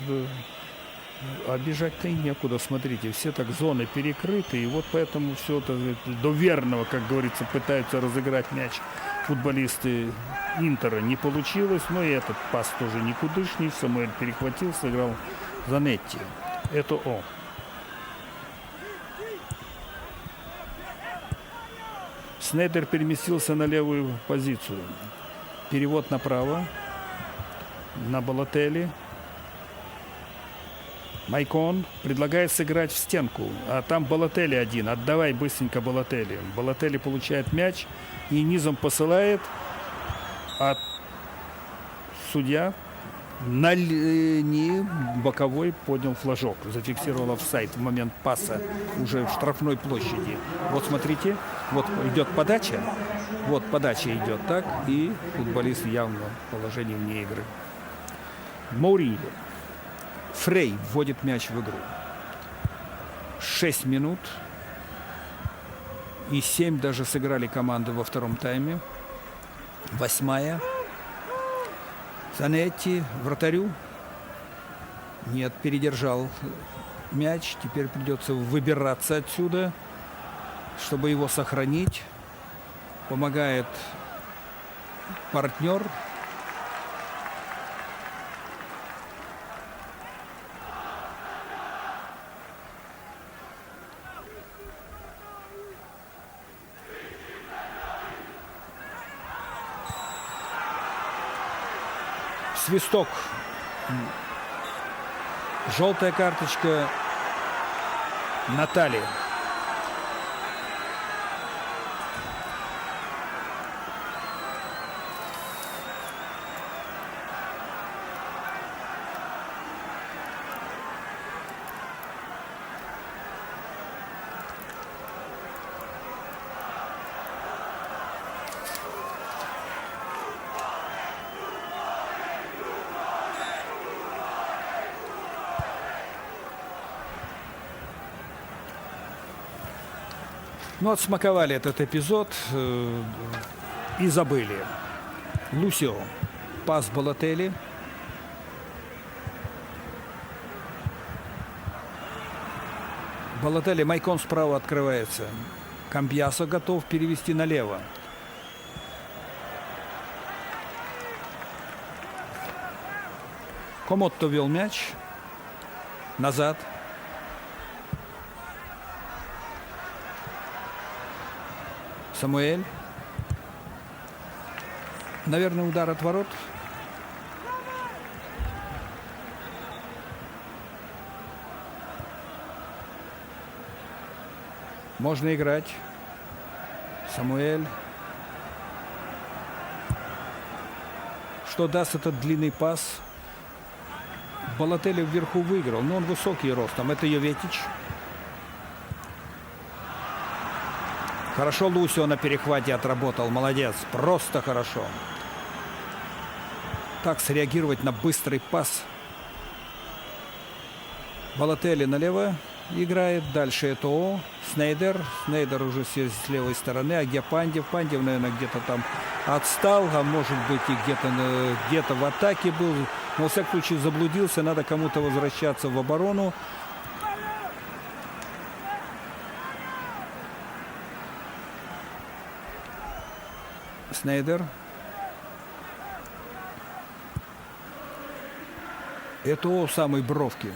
А бежать-то и некуда, смотрите. Все так зоны перекрыты. И вот поэтому все это до верного, как говорится, пытаются разыграть мяч футболисты Интера. Не получилось. Но и этот пас тоже никудышний. Самуэль перехватил, сыграл Занетти. Это он. Снейдер переместился на левую позицию. Перевод направо. На Балотелли. Майкон предлагает сыграть в стенку. А там Балотелли один. Отдавай быстренько Балотелли. Балотелли получает мяч и низом посылает. А судья на линии боковой поднял флажок. Зафиксировал офсайд в момент паса уже в штрафной площади. Вот смотрите, вот идет подача. Вот подача идет так. И футболист явно в положении вне игры. Моуриньо. Фрей вводит мяч в игру. 6 минут. И 7 даже сыграли команды во втором тайме. 8-я. Занетти вратарю. Нет, передержал мяч. Теперь придется выбираться отсюда, чтобы его сохранить. Помогает партнер. Свисток. Желтая карточка Натальи. Ну, отсмаковали этот эпизод и забыли. Лусио. Пас Балотелли. Балотелли. Майкон справа открывается. Камбьясо готов перевести налево. Комотто вел мяч. Назад. Самуэль. Наверное, удар от ворот. Можно играть. Самуэль. Что даст этот длинный пас? Балотелли вверху выиграл, но он высокий ростом. Это Йоветич. Хорошо Лусио на перехвате отработал. Молодец. Просто хорошо. Так среагировать на быстрый пас. Балотелли налево играет. Дальше ЭТО. Снейдер. Снейдер уже с левой стороны. А где Пандев? Пандев, наверное, где-то там отстал. А может быть и где-то в атаке был. Но, во всяком случае, заблудился. Надо кому-то возвращаться в оборону. Снейдер. Это у самой бровки.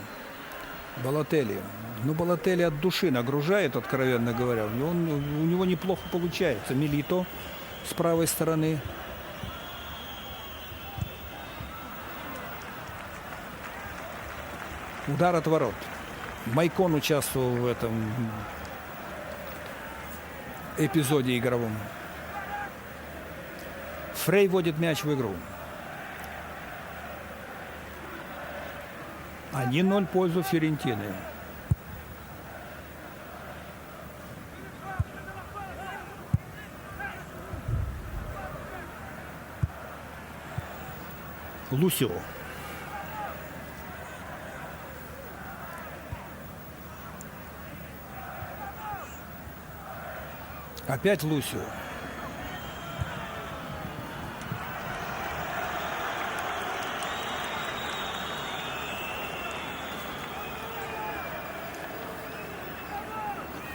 Балотелли. Ну, Балотелли от души нагружает, откровенно говоря. У него неплохо получается. Милито с правой стороны. Удар от ворот. Майкон участвовал в этом эпизоде игровом. Фрей вводит мяч в игру. 1-0 в пользу Фиорентины. Лусио. Опять Лусио.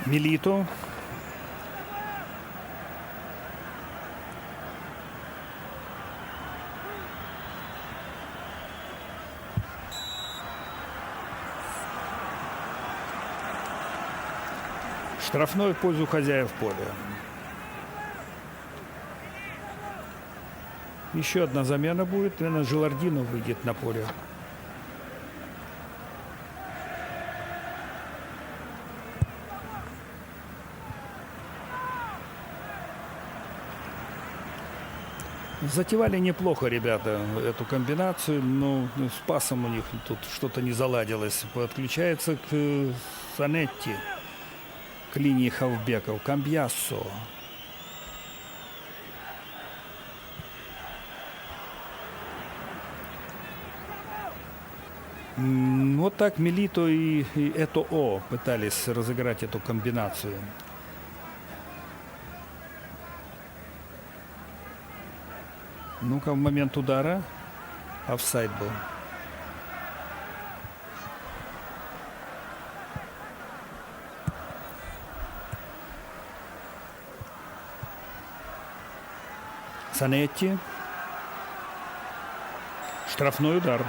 Милито. Штрафной в пользу хозяев поля. Еще одна замена будет. Наверное, Жилардино выйдет на поле. Затевали неплохо ребята эту комбинацию, но с пасом у них тут что-то не заладилось. Подключается к Санетти, к линии хавбеков. Камбьяссо. Вот так Милито и Этоо пытались разыграть эту комбинацию. Ну-ка, в момент удара офсайд был. Санетти. Штрафной удар.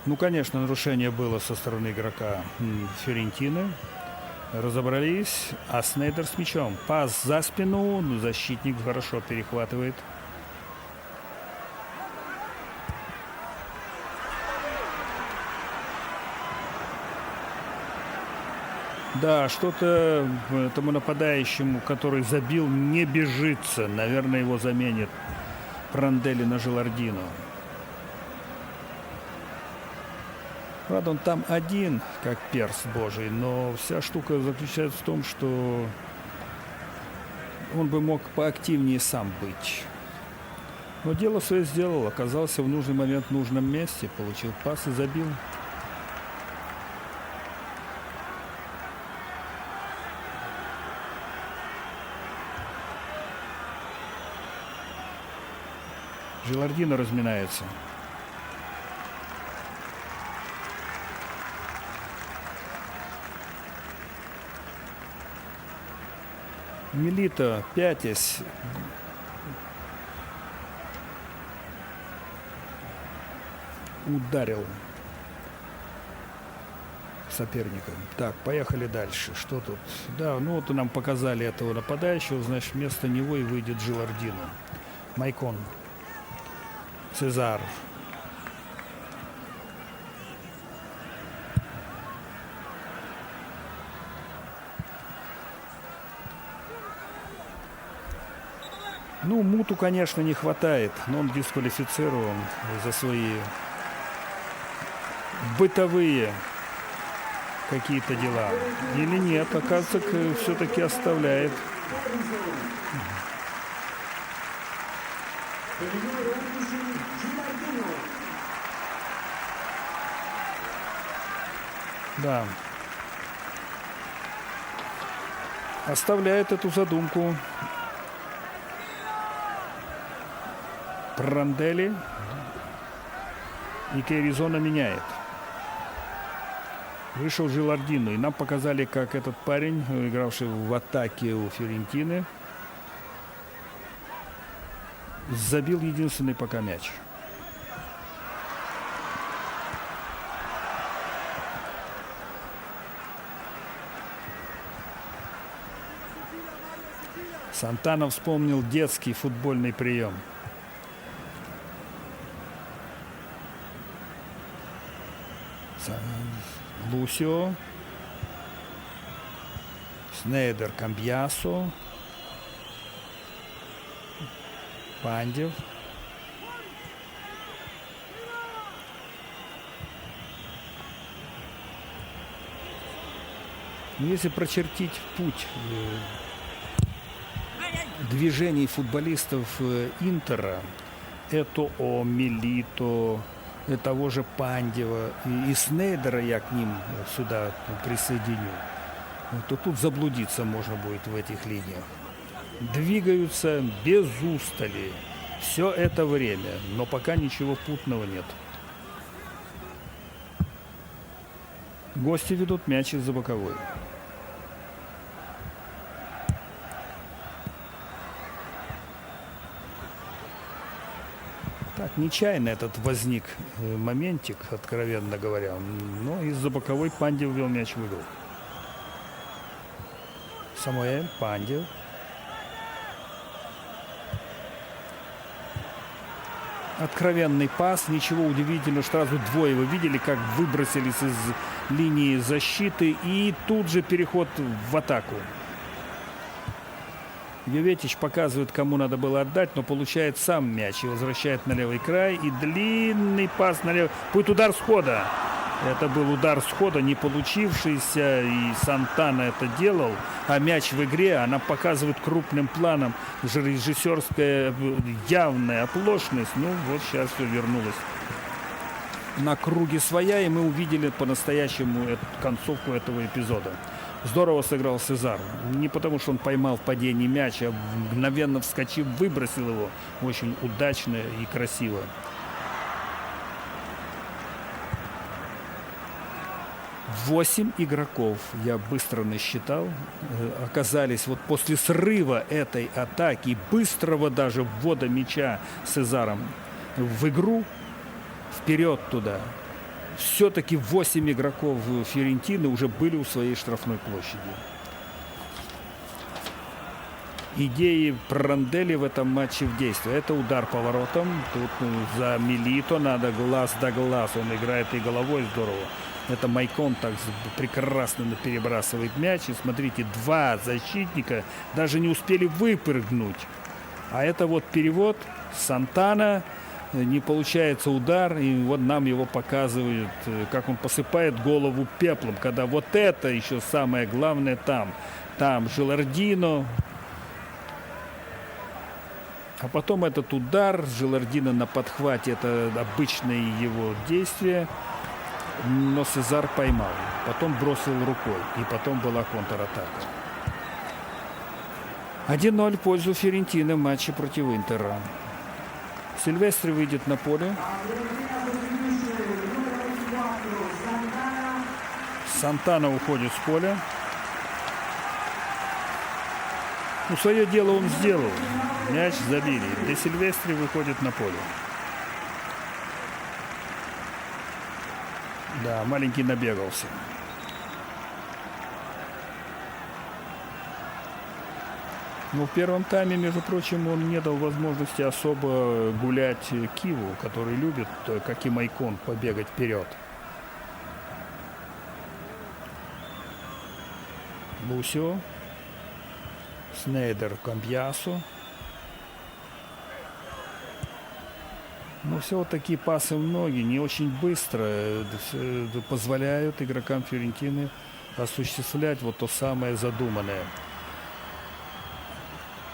Ну, конечно, нарушение было со стороны игрока Фиорентины. Разобрались, а Снейдер с мячом. Пас за спину, защитник хорошо перехватывает. Да, что-то этому нападающему, который забил, не бежится. Наверное, его заменит Пранделли на Жилардино. Правда, он там один, как перст божий, но вся штука заключается в том, что он бы мог поактивнее сам быть. Но дело свое сделал, оказался в нужный момент в нужном месте, получил пас и забил. Жилардино разминается. Милито, пятясь, ударил соперника. Так, поехали дальше. Что тут? Да, ну вот нам показали этого нападающего, значит, вместо него и выйдет Жилардино. Майкон. Цезар. Ну, Муту, конечно, не хватает, но он дисквалифицирован за свои бытовые какие-то дела. Или нет, оказывается, все-таки оставляет. Да. Оставляет эту задумку. Пранделли. И Кэризона меняет. Вышел Жилардино. И нам показали, как этот парень, игравший в атаке у Фиорентины, забил единственный пока мяч. Сантана вспомнил детский футбольный прием. Лусио. Снейдер, Камбьясо. Пандев. Если прочертить путь движений футболистов Интера, это о Милито, того же Пандева и Снейдера, я к ним сюда присоединю, то тут заблудиться можно будет в этих линиях. Двигаются без устали все это время, но пока ничего путного нет. Гости ведут мяч из-за боковой. Так, нечаянно этот возник моментик, откровенно говоря. Но из-за боковой Пандев ввел мяч в игру. Самуэль, Пандев. Откровенный пас, ничего удивительного, что сразу двое вы видели, как выбросились из линии защиты, и тут же переход в атаку. Йоветич показывает, кому надо было отдать, но получает сам мяч и возвращает на левый край, и длинный пас налево. Будет удар схода. Это был удар схода, не получившийся, и Сантана это делал. А мяч в игре, она показывает крупным планом. Режиссерская явная оплошность. Ну, вот сейчас все вернулось на круги своя, и мы увидели по-настоящему концовку этого эпизода. Здорово сыграл Сезар. Не потому, что он поймал в падении мяч, а мгновенно вскочив, выбросил его очень удачно и красиво. Восемь игроков, я быстро насчитал, оказались вот после срыва этой атаки, быстрого даже ввода мяча Сезаром в игру, вперед туда. Все-таки 8 игроков Фиорентины уже были у своей штрафной площади. Идеи Пранделли в этом матче в действии. Это удар по воротам. Тут за Милито надо глаз да глаз. Он играет и головой здорово. Это Майкон так прекрасно перебрасывает мяч. И смотрите, два защитника даже не успели выпрыгнуть. А это вот перевод. Сантана. Не получается удар, и вот нам его показывают, как он посыпает голову пеплом, когда вот это еще самое главное там. Там Желардино. А потом этот удар Желардино на подхвате, это обычное его действие, но Сезар поймал. Потом бросил рукой, и потом была контратака. 1-0 в пользу Фиорентины в матче против Интера. Сильвестри выйдет на поле. Сантана уходит с поля. Ну, свое дело он сделал. Мяч забили. Де Сильвестри выходит на поле. Да, маленький набегался. Но в первом тайме, между прочим, он не дал возможности особо гулять Киву, который любит, как и Майкон, побегать вперед. Лусио. Снейдер, Камбьясо. Но все вот такие пасы в ноги, не очень быстро, позволяют игрокам Фиорентины осуществлять вот то самое задуманное.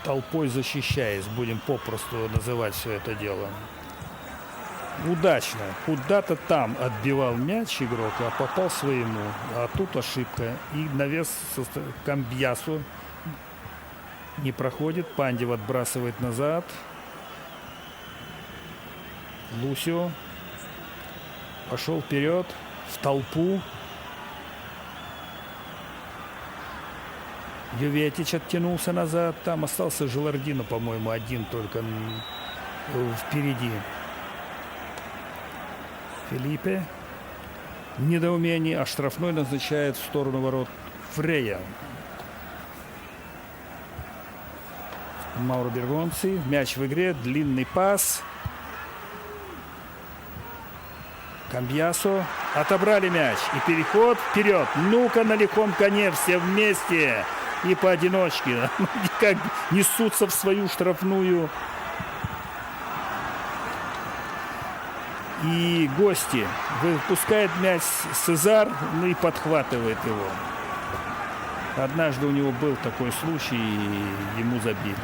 Толпой защищаясь, будем попросту называть все это дело. Удачно. Куда-то там отбивал мяч игрок, а попал своему. А тут ошибка. И навес Камбьясу не проходит. Пандев отбрасывает назад. Лусио пошел вперед в толпу. Йоветич оттянулся назад. Там остался Желардино, по-моему, один только впереди. Филиппе. Недоумение, а штрафной назначает в сторону ворот Фрея. Мауро Бергонци. Мяч в игре. Длинный пас. Камбьясо. Отобрали мяч. И переход вперед. Ну-ка на лихом коне все вместе. И поодиночке. Как несутся в свою штрафную. И гости. Выпускает мяч Сезар. Ну и подхватывает его. Однажды у него был такой случай, и ему забили.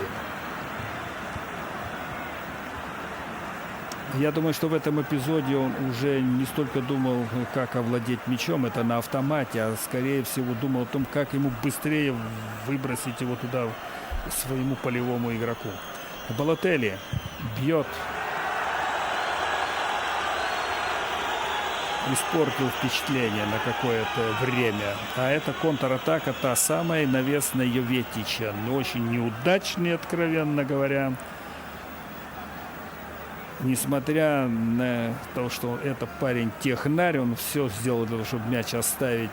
Я думаю, что в этом эпизоде он уже не столько думал, как овладеть мячом, это на автомате, а скорее всего думал о том, как ему быстрее выбросить его туда, своему полевому игроку. Балотелли бьет. Испортил впечатление на какое-то время. А это контратака та самая, навес на Йоветича. Но очень неудачный, откровенно говоря. Несмотря на то, что это парень технарь, он все сделал для того, чтобы мяч оставить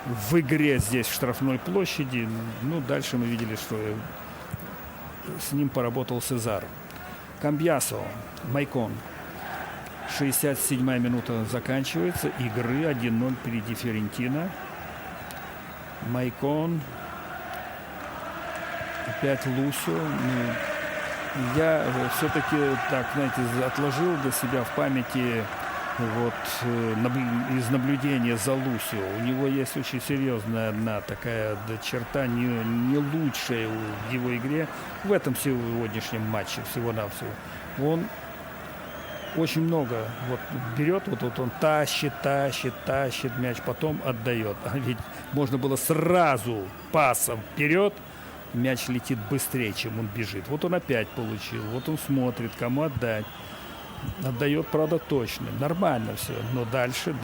в игре здесь, в штрафной площади. Ну, дальше мы видели, что с ним поработал Сезар. Камбьясо, Майкон. 67-я минута заканчивается. Игры 1-0 впереди Фиорентина. Майкон. Опять Лусио. Я все-таки так, знаете, отложил для себя в памяти вот из наблюдения за Лусио. У него есть очень серьезная одна такая черта, не лучшая в его игре в этом сегодняшнем матче всего-навсего. Он очень много вот берет, вот он тащит мяч, потом отдает. А ведь можно было сразу пасом вперед, мяч летит быстрее, чем он бежит. Вот он опять получил, вот он смотрит, кому отдать. Отдает, правда, точно. Нормально все. Но дальше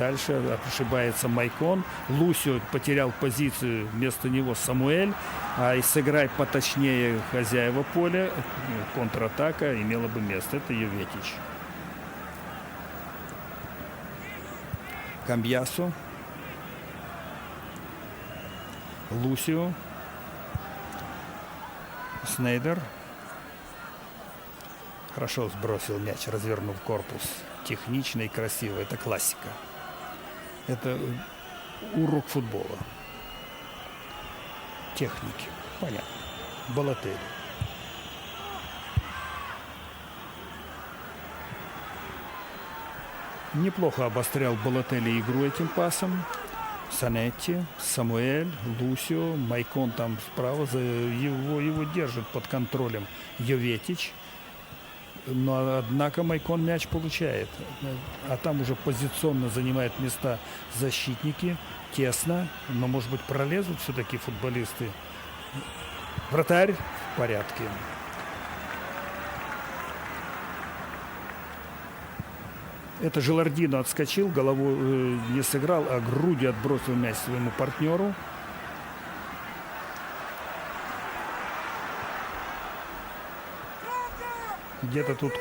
ошибается Майкон. Лусио потерял позицию, вместо него Самуэль. А и сыграй поточнее хозяева поля, контратака имела бы место. Это Йоветич. Камбьясо. Лусио. Снейдер. Хорошо сбросил мяч, развернув корпус. Технично и красиво. Это классика. Это урок футбола. Техники. Понятно. Балотелли. Неплохо обострял Балотелли игру этим пасом. Санетти, Самуэль, Лусио, Майкон там справа. Его держит под контролем Йоветич. Но, однако, Майкон мяч получает. А там уже позиционно занимают места защитники. Тесно. Но, может быть, пролезут все-таки футболисты. Вратарь в порядке. Это Желардино отскочил, головой не сыграл, а грудью отбросил мяч своему партнеру. Где-то тут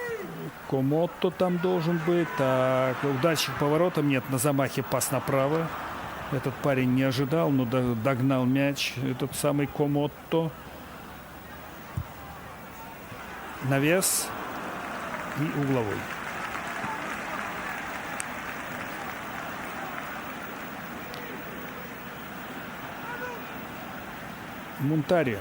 Комотто там должен быть. Так, удачных поворотов нет. На замахе пас направо. Этот парень не ожидал, но догнал мяч. Этот самый Комотто. Навес и угловой. Мунтари.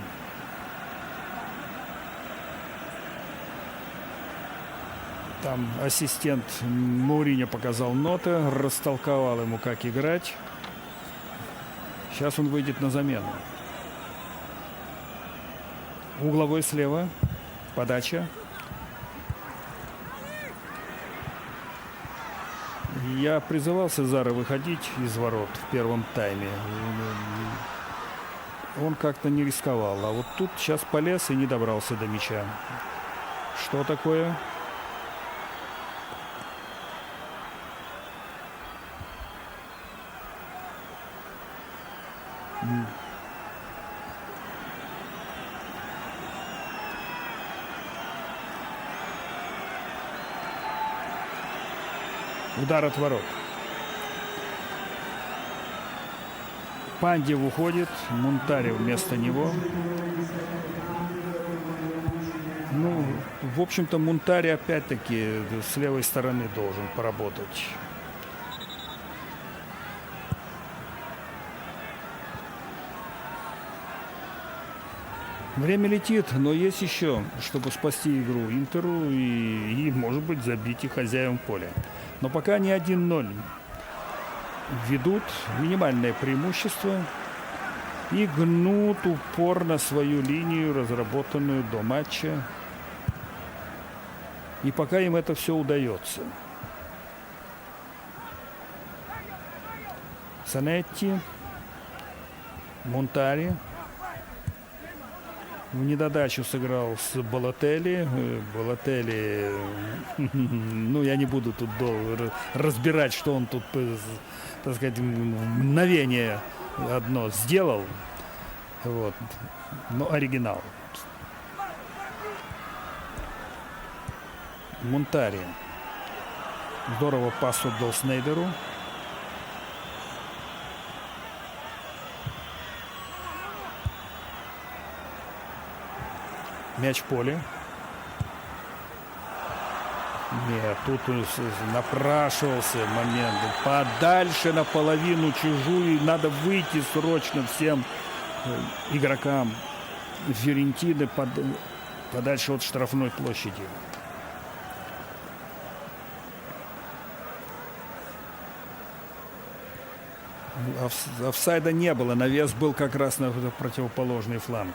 Там ассистент Мауриньо показал ноты, растолковал ему, как играть. Сейчас он выйдет на замену. Угловой слева. Подача. Я призывал Сезара выходить из ворот в первом тайме. Он как-то не рисковал. А вот тут сейчас полез и не добрался до мяча. Что такое? Удар от ворот. Пандев уходит, Мунтари вместо него. Ну, в общем-то, Мунтари опять-таки с левой стороны должен поработать. Время летит, но есть еще, чтобы спасти игру Интеру и может быть, забить и хозяевам поля. Но пока они 1-0 ведут, минимальное преимущество и гнут упорно свою линию, разработанную до матча. И пока им это все удается. Санетти, Мунтари. В недодачу сыграл с Балотелли. Балотелли, ну, я не буду тут долго разбирать, что он тут, так сказать, мгновение одно сделал. Вот. Но оригинал. Мунтари. Здорово пас отдал Снейдеру. Мяч в поле. Нет, тут напрашивался момент. Подальше наполовину чужую. Надо выйти срочно всем игрокам Фиорентины подальше от штрафной площади. Офсайда не было. Навес был как раз на противоположный фланг.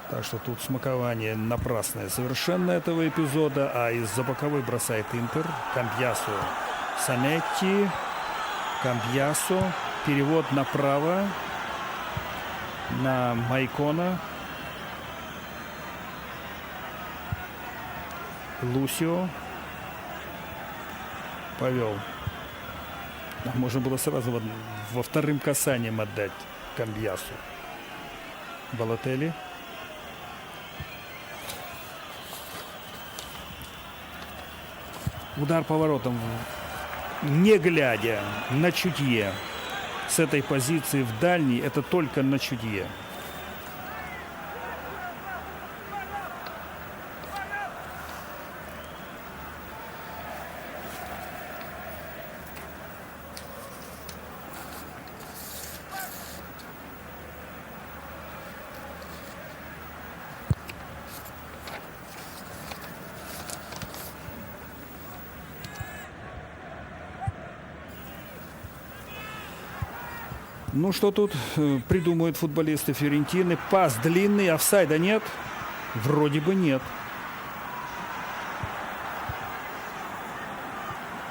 Так что тут смакование напрасное совершенно этого эпизода. А из-за боковой бросает Интер. Камбьясо, Санетти. Камбьясо. Перевод направо. На Майкона. Лусио. Повел. Можно было сразу во вторым касанием отдать Камбьясу. Балотелли. Удар поворотом, не глядя, на чутье. С этой позиции в дальний это только на чутье. Ну, что тут придумают футболисты Фиорентины? Пас длинный, офсайда нет? Вроде бы нет.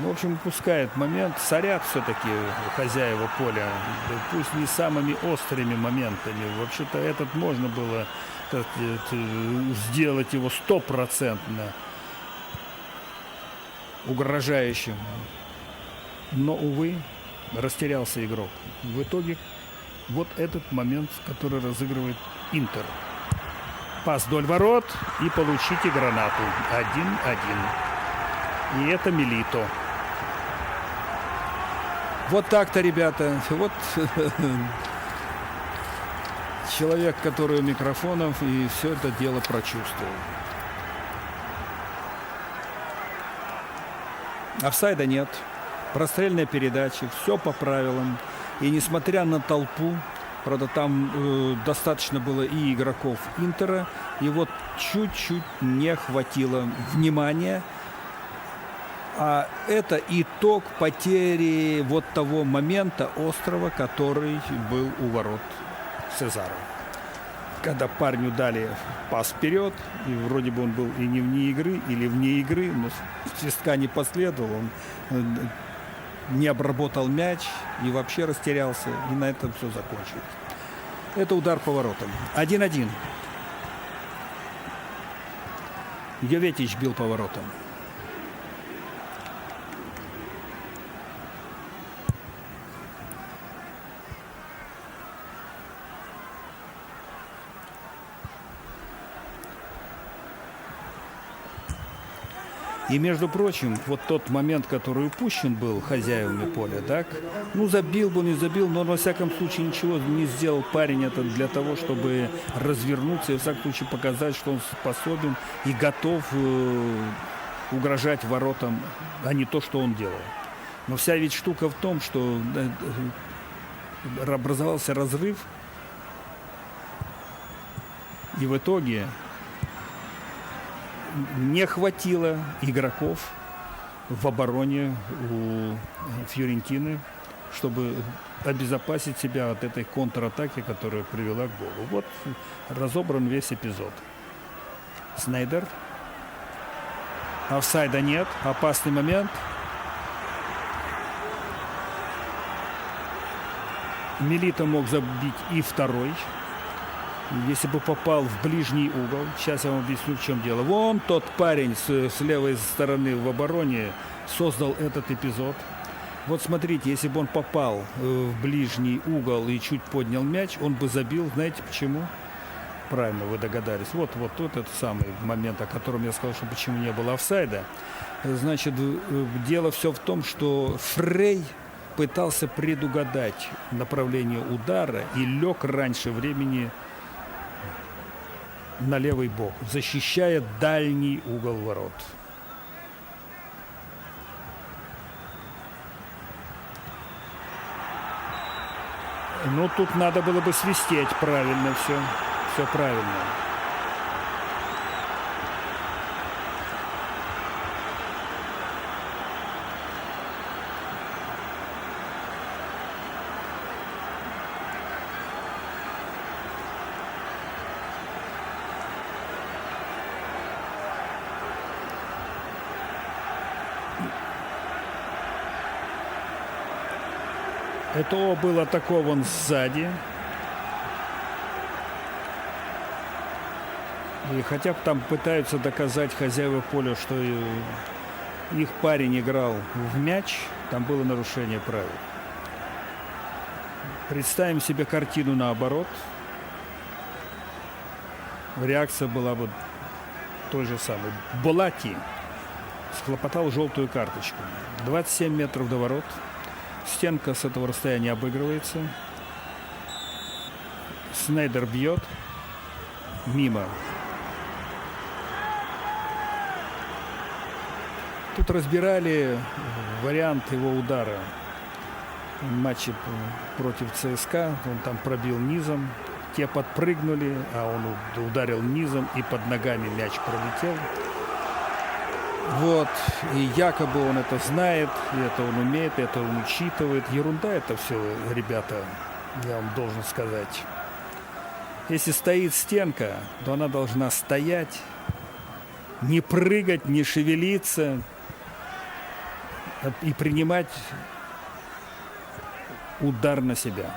Ну, в общем, упускает момент. Сорят все-таки хозяева поля. Пусть не самыми острыми моментами. Вообще-то этот можно было сделать его стопроцентно угрожающим. Но, увы, растерялся игрок. В итоге вот этот момент, который разыгрывает Интер. Пас вдоль ворот и получите гранату. 1-1. И это Милито. Вот так-то, ребята. Вот человек, который у микрофонов и все это дело прочувствовал. Офсайда нет. Прострельная передача, все по правилам. И несмотря на толпу, правда, там достаточно было и игроков Интера, и вот чуть-чуть не хватило внимания. А это итог потери вот того момента острова, который был у ворот Сезара. Когда парню дали пас вперед, и вроде бы он был и не вне игры, или вне игры, но свистка не последовал, он не обработал мяч и вообще растерялся. И на этом все закончилось. Это удар по воротам. 1-1. Йоветич бил по воротам. И, между прочим, вот тот момент, который упущен был хозяевами поля, так, ну, забил бы, не забил, но, во всяком случае, ничего не сделал парень это для того, чтобы развернуться и, во всяком случае, показать, что он способен и готов угрожать воротам, а не то, что он делал. Но вся ведь штука в том, что образовался разрыв, и в итоге не хватило игроков в обороне у Фьорентины, чтобы обезопасить себя от этой контратаки, которая привела к голу. Вот разобран весь эпизод. Снейдер. Офсайда нет. Опасный момент. Милита мог забить и второй, если бы попал в ближний угол. Сейчас я вам объясню, в чем дело. Вон тот парень с левой стороны в обороне создал этот эпизод. Вот смотрите, если бы он попал в ближний угол и чуть поднял мяч, он бы забил. Знаете почему? Правильно, вы догадались. Вот этот самый момент, о котором я сказал, что почему не было офсайда. Значит, дело все в том, что Фрей пытался предугадать направление удара и лег раньше времени на левый бок, защищая дальний угол ворот. Ну, тут надо было бы свистеть правильно все. Все правильно. Этоо был атакован сзади. И хотя бы там пытаются доказать хозяева поля, что их парень играл в мяч, там было нарушение правил. Представим себе картину наоборот. Реакция была бы той же самой. Болати схлопотал желтую карточку. 27 метров до ворот. Стенка с этого расстояния обыгрывается. Снейдер бьет. Мимо. Тут разбирали вариант его удара в матче против ЦСКА. Он там пробил низом. Те подпрыгнули, а он ударил низом, и под ногами мяч пролетел. Вот, и якобы он это знает, и это он умеет, это он учитывает. Ерунда это все, ребята, я вам должен сказать. Если стоит стенка, то она должна стоять, не прыгать, не шевелиться и принимать удар на себя.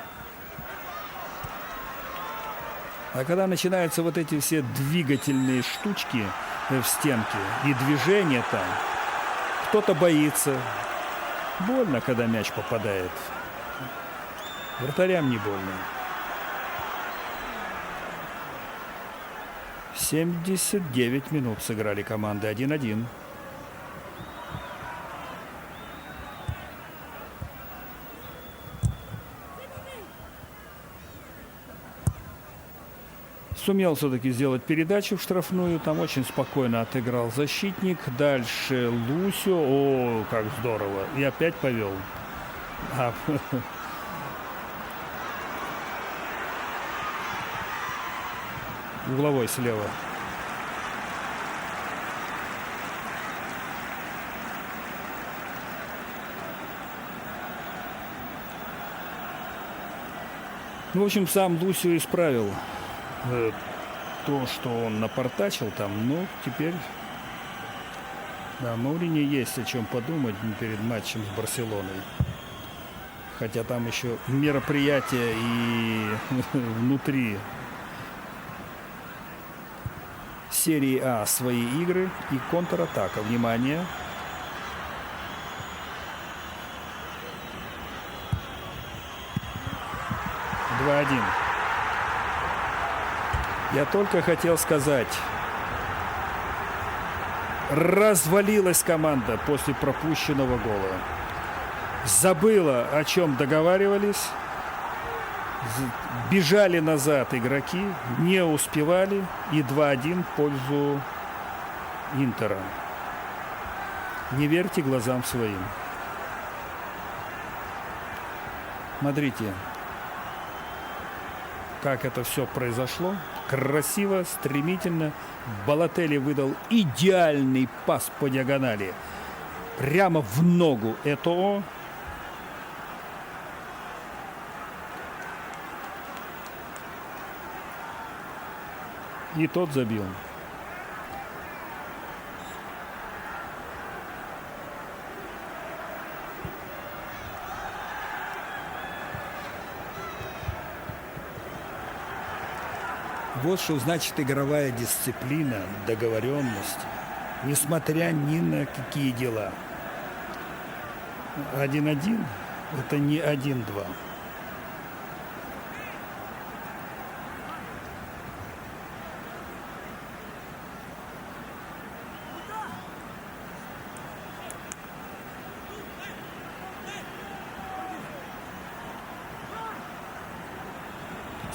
А когда начинаются вот эти все двигательные штучки в стенке и движения там, кто-то боится. Больно, когда мяч попадает. Вратарям не больно. 79 минут сыграли команды 1-1. Сумел все-таки сделать передачу в штрафную. Там очень спокойно отыграл защитник. Дальше Лусио. О, как здорово. И опять повел. Угловой слева. Ну, в общем, сам Лусио исправил то, что он напортачил там, но теперь да, Мауриньо есть о чем подумать перед матчем с Барселоной. Хотя там еще мероприятия и внутри серии А свои игры и контратака. Внимание. Два-один. Я только хотел сказать, Развалилась команда после пропущенного гола. Забыла, о чем договаривались. Бежали назад игроки, не успевали. И 2-1 в пользу Интера. Не верьте глазам своим. Смотрите, как это все произошло. Красиво, стремительно. Балотелли выдал идеальный пас по диагонали. Прямо в ногу Этоо. И тот забил. Вот что значит игровая дисциплина, договоренность, несмотря ни на какие дела. 1-1 – это не 1-2.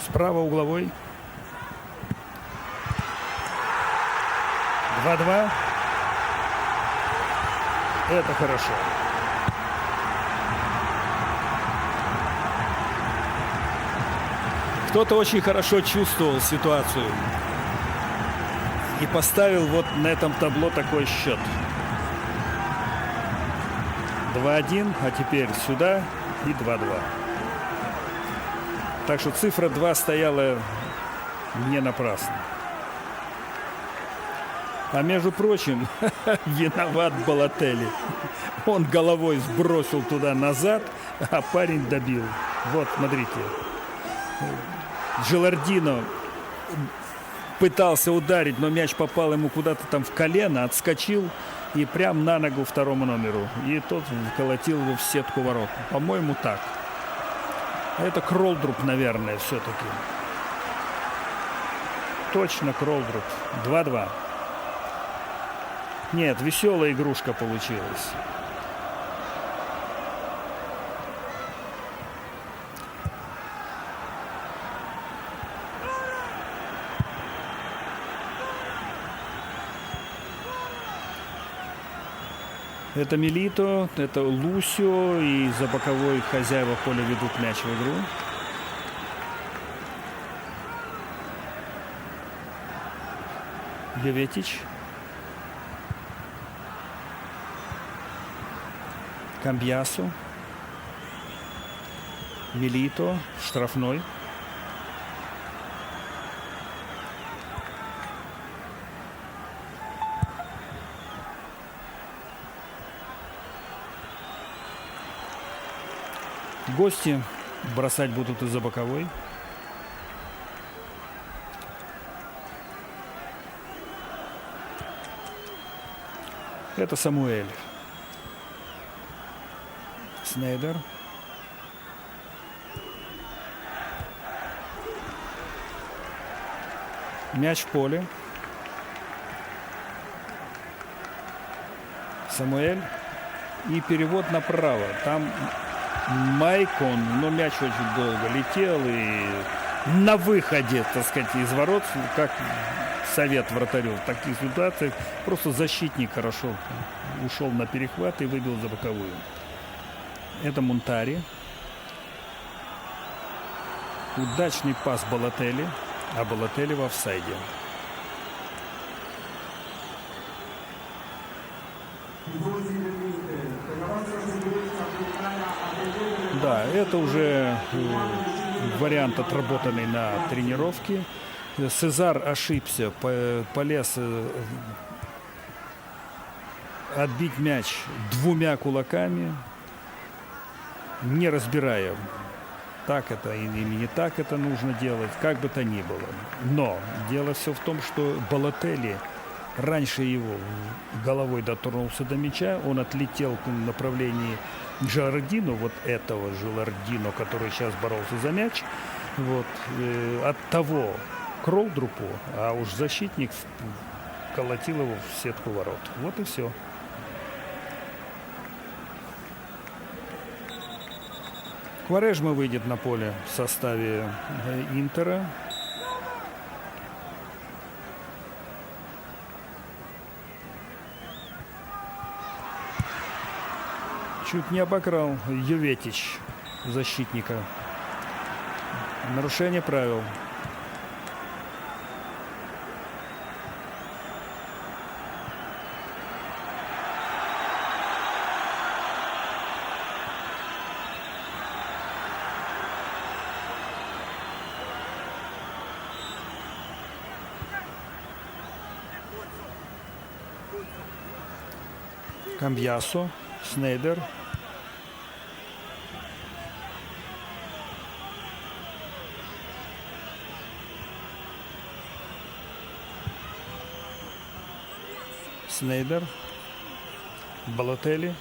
Справа угловой. 2-2. Это хорошо. Кто-то очень хорошо чувствовал ситуацию и поставил вот на этом табло такой счет. 2-1, а теперь сюда и 2-2. Так что цифра 2 стояла не напрасно. А между прочим, виноват Балотелли. Он головой сбросил туда назад, а парень добил. Вот, смотрите. Джелардино пытался ударить, но мяч попал ему куда-то там в колено, отскочил и прям на ногу второму номеру. И тот колотил его в сетку ворот. По-моему, так. Это Кролдруп, наверное, все-таки. Точно Кролдруп. 2-2. Нет, веселая игрушка получилась. Это Милито, это Лусио, и за боковой хозяева поля ведут мяч в игру. Леветич. Камбьясо. Милито. Штрафной. Гости бросать будут из-за боковой. Это Самуэль. Снейдер. Мяч в поле. Самуэль. И перевод направо. Там Майкон, но мяч очень долго летел. И на выходе, так сказать, из ворот, как совет вратарю в таких ситуациях, просто защитник хорошо ушел на перехват и выбил за боковую. Это Монтари. Удачный пас Балотелли, а Балотелли в офсайде. Да, это уже вариант, отработанный на тренировке. Сезар ошибся, полез отбить мяч двумя кулаками, не разбирая, так это или не так это нужно делать, как бы то ни было. Но дело все в том, что Балотелли раньше его головой дотронулся до мяча, он отлетел в направлении Джелардино, вот этого Джелардино, который сейчас боролся за мяч, вот, от того Кролдрупу, а уж защитник вколотил его в сетку ворот. Вот и все. Кварежма выйдет на поле в составе Интера. Чуть не обокрал Йоветич защитника. Нарушение правил. Камбьясо, Снейдер. Снейдер. Балотелли.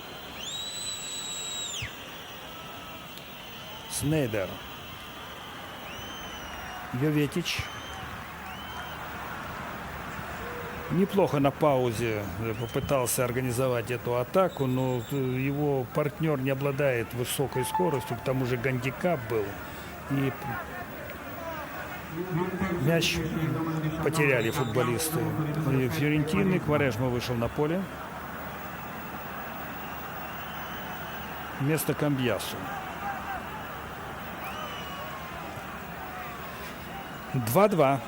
Снейдер. Йоветич. Неплохо на паузе попытался организовать эту атаку, но его партнер не обладает высокой скоростью, к тому же гандикап был. И мяч потеряли футболисты Фьорентины. Кварежма вышел на поле. Вместо Камбьясу. 2-2.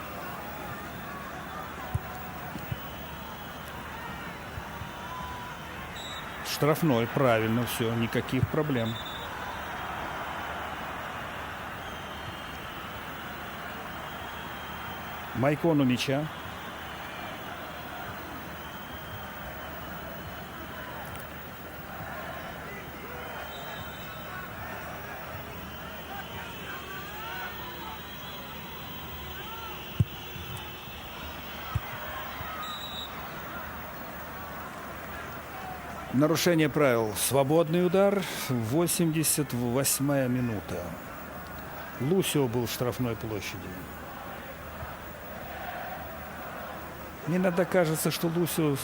Штрафной, правильно, все, никаких проблем. Майкон у мяча. Нарушение правил. Свободный удар. 88-я минута. Лусио был в штрафной площади. Мне иногда кажется, что Лусио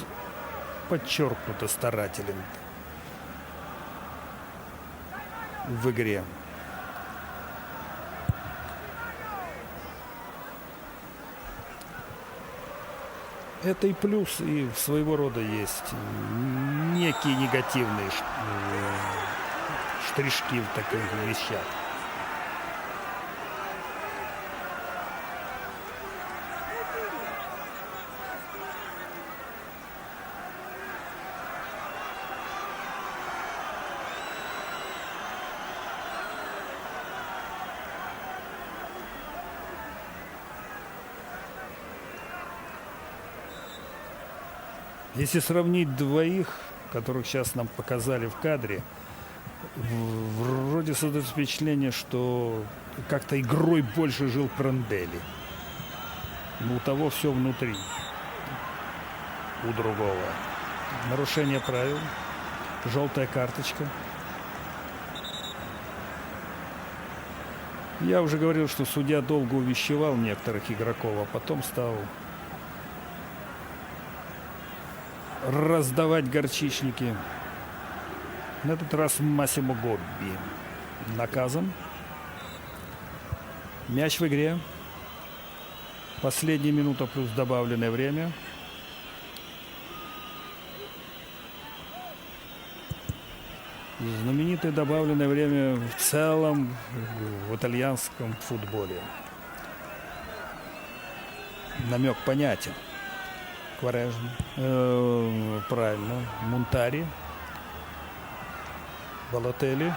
подчеркнуто старателен в игре. Это и плюс, и своего рода есть некие негативные штришки в таких вещах. Если сравнить двоих, которых сейчас нам показали в кадре, вроде создается впечатление, что как-то игрой больше жил Пранделли. Но у того все внутри, у другого. Нарушение правил, желтая карточка. Я уже говорил, что судья долго увещевал некоторых игроков, а потом стал раздавать горчичники. На этот раз Массимо Гобби наказан. Мяч в игре. Последняя минута плюс добавленное время. Знаменитое добавленное время в целом в итальянском футболе. Намек понятен. Кварежма. Правильно. Монтари. Балотелли.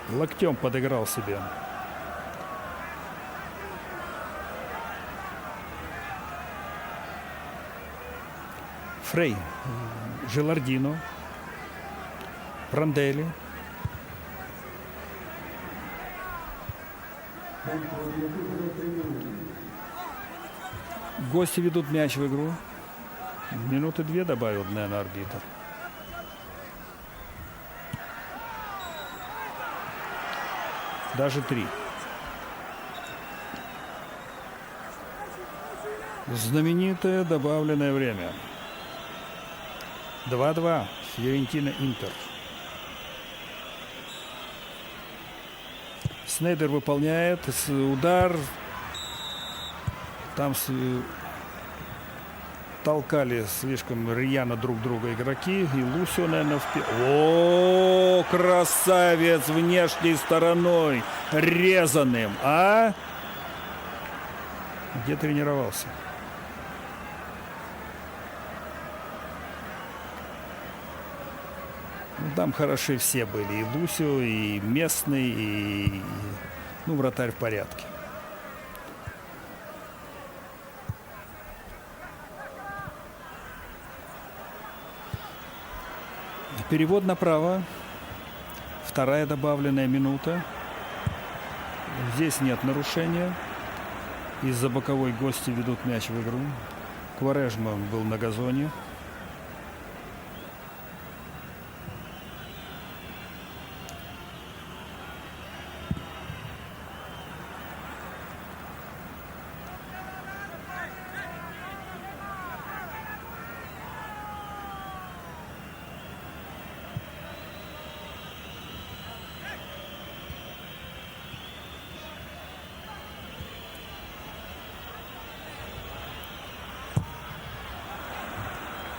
Локтем подыграл себе. Фрей, Желардино, Пранделли. Гости ведут мяч в игру. Минуты 2 добавил, наверное, арбитр. Даже 3. Знаменитое добавленное время. 2-2. Фьорентина Интер. Снейдер выполняет удар. Там толкали слишком рьяно друг друга игроки. И Лусио, наверное, О, красавец внешней стороной. Резаным. А? Где тренировался? Там хороши все были. И Лусио, и местный, и вратарь в порядке. Перевод направо. Вторая добавленная минута. Здесь нет нарушения. Из-за боковой гости ведут мяч в игру. Кварежма был на газоне.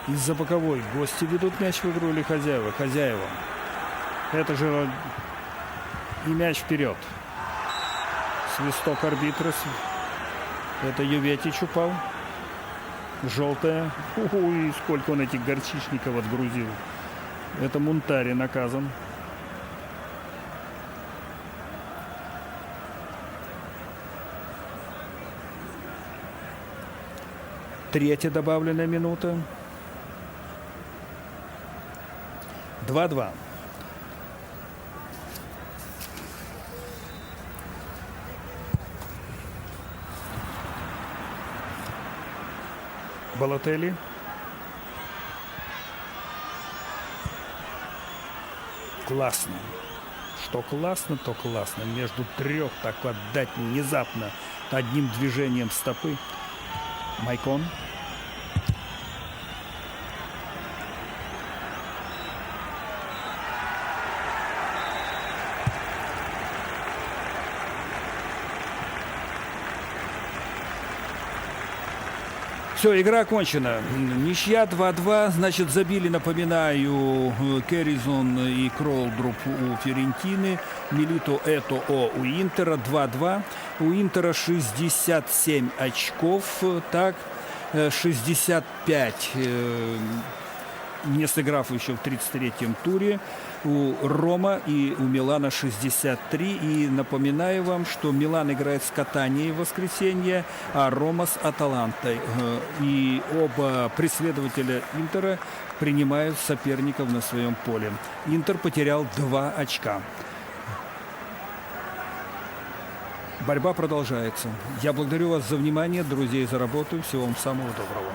Из-за боковой гости ведут мяч в игру или хозяева? Хозяева. Это же и мяч вперед. Свисток арбитра. Это Юветич упал. Желтая. Ой, сколько он этих горчичников отгрузил. Это Мунтари наказан. Третья добавленная минута. 2-2. Балотелли. Классно. Что классно, то классно. Между трех так отдать внезапно одним движением стопы. Майкон. Все, игра окончена. Ничья 2-2. Значит, забили, напоминаю, Керризон и Кролдруп у Фьорентины. Милито Этоо у Интера 2-2. У Интера 67 очков. Так, 65 не сыграв еще в 33-м туре. У Рома и у Милана 63. И напоминаю вам, что Милан играет с Катанией в воскресенье, а Рома с Аталантой. И оба преследователя Интера принимают соперников на своем поле. Интер потерял 2 очка. Борьба продолжается. Я благодарю вас за внимание, друзей, за работу. Всего вам самого доброго.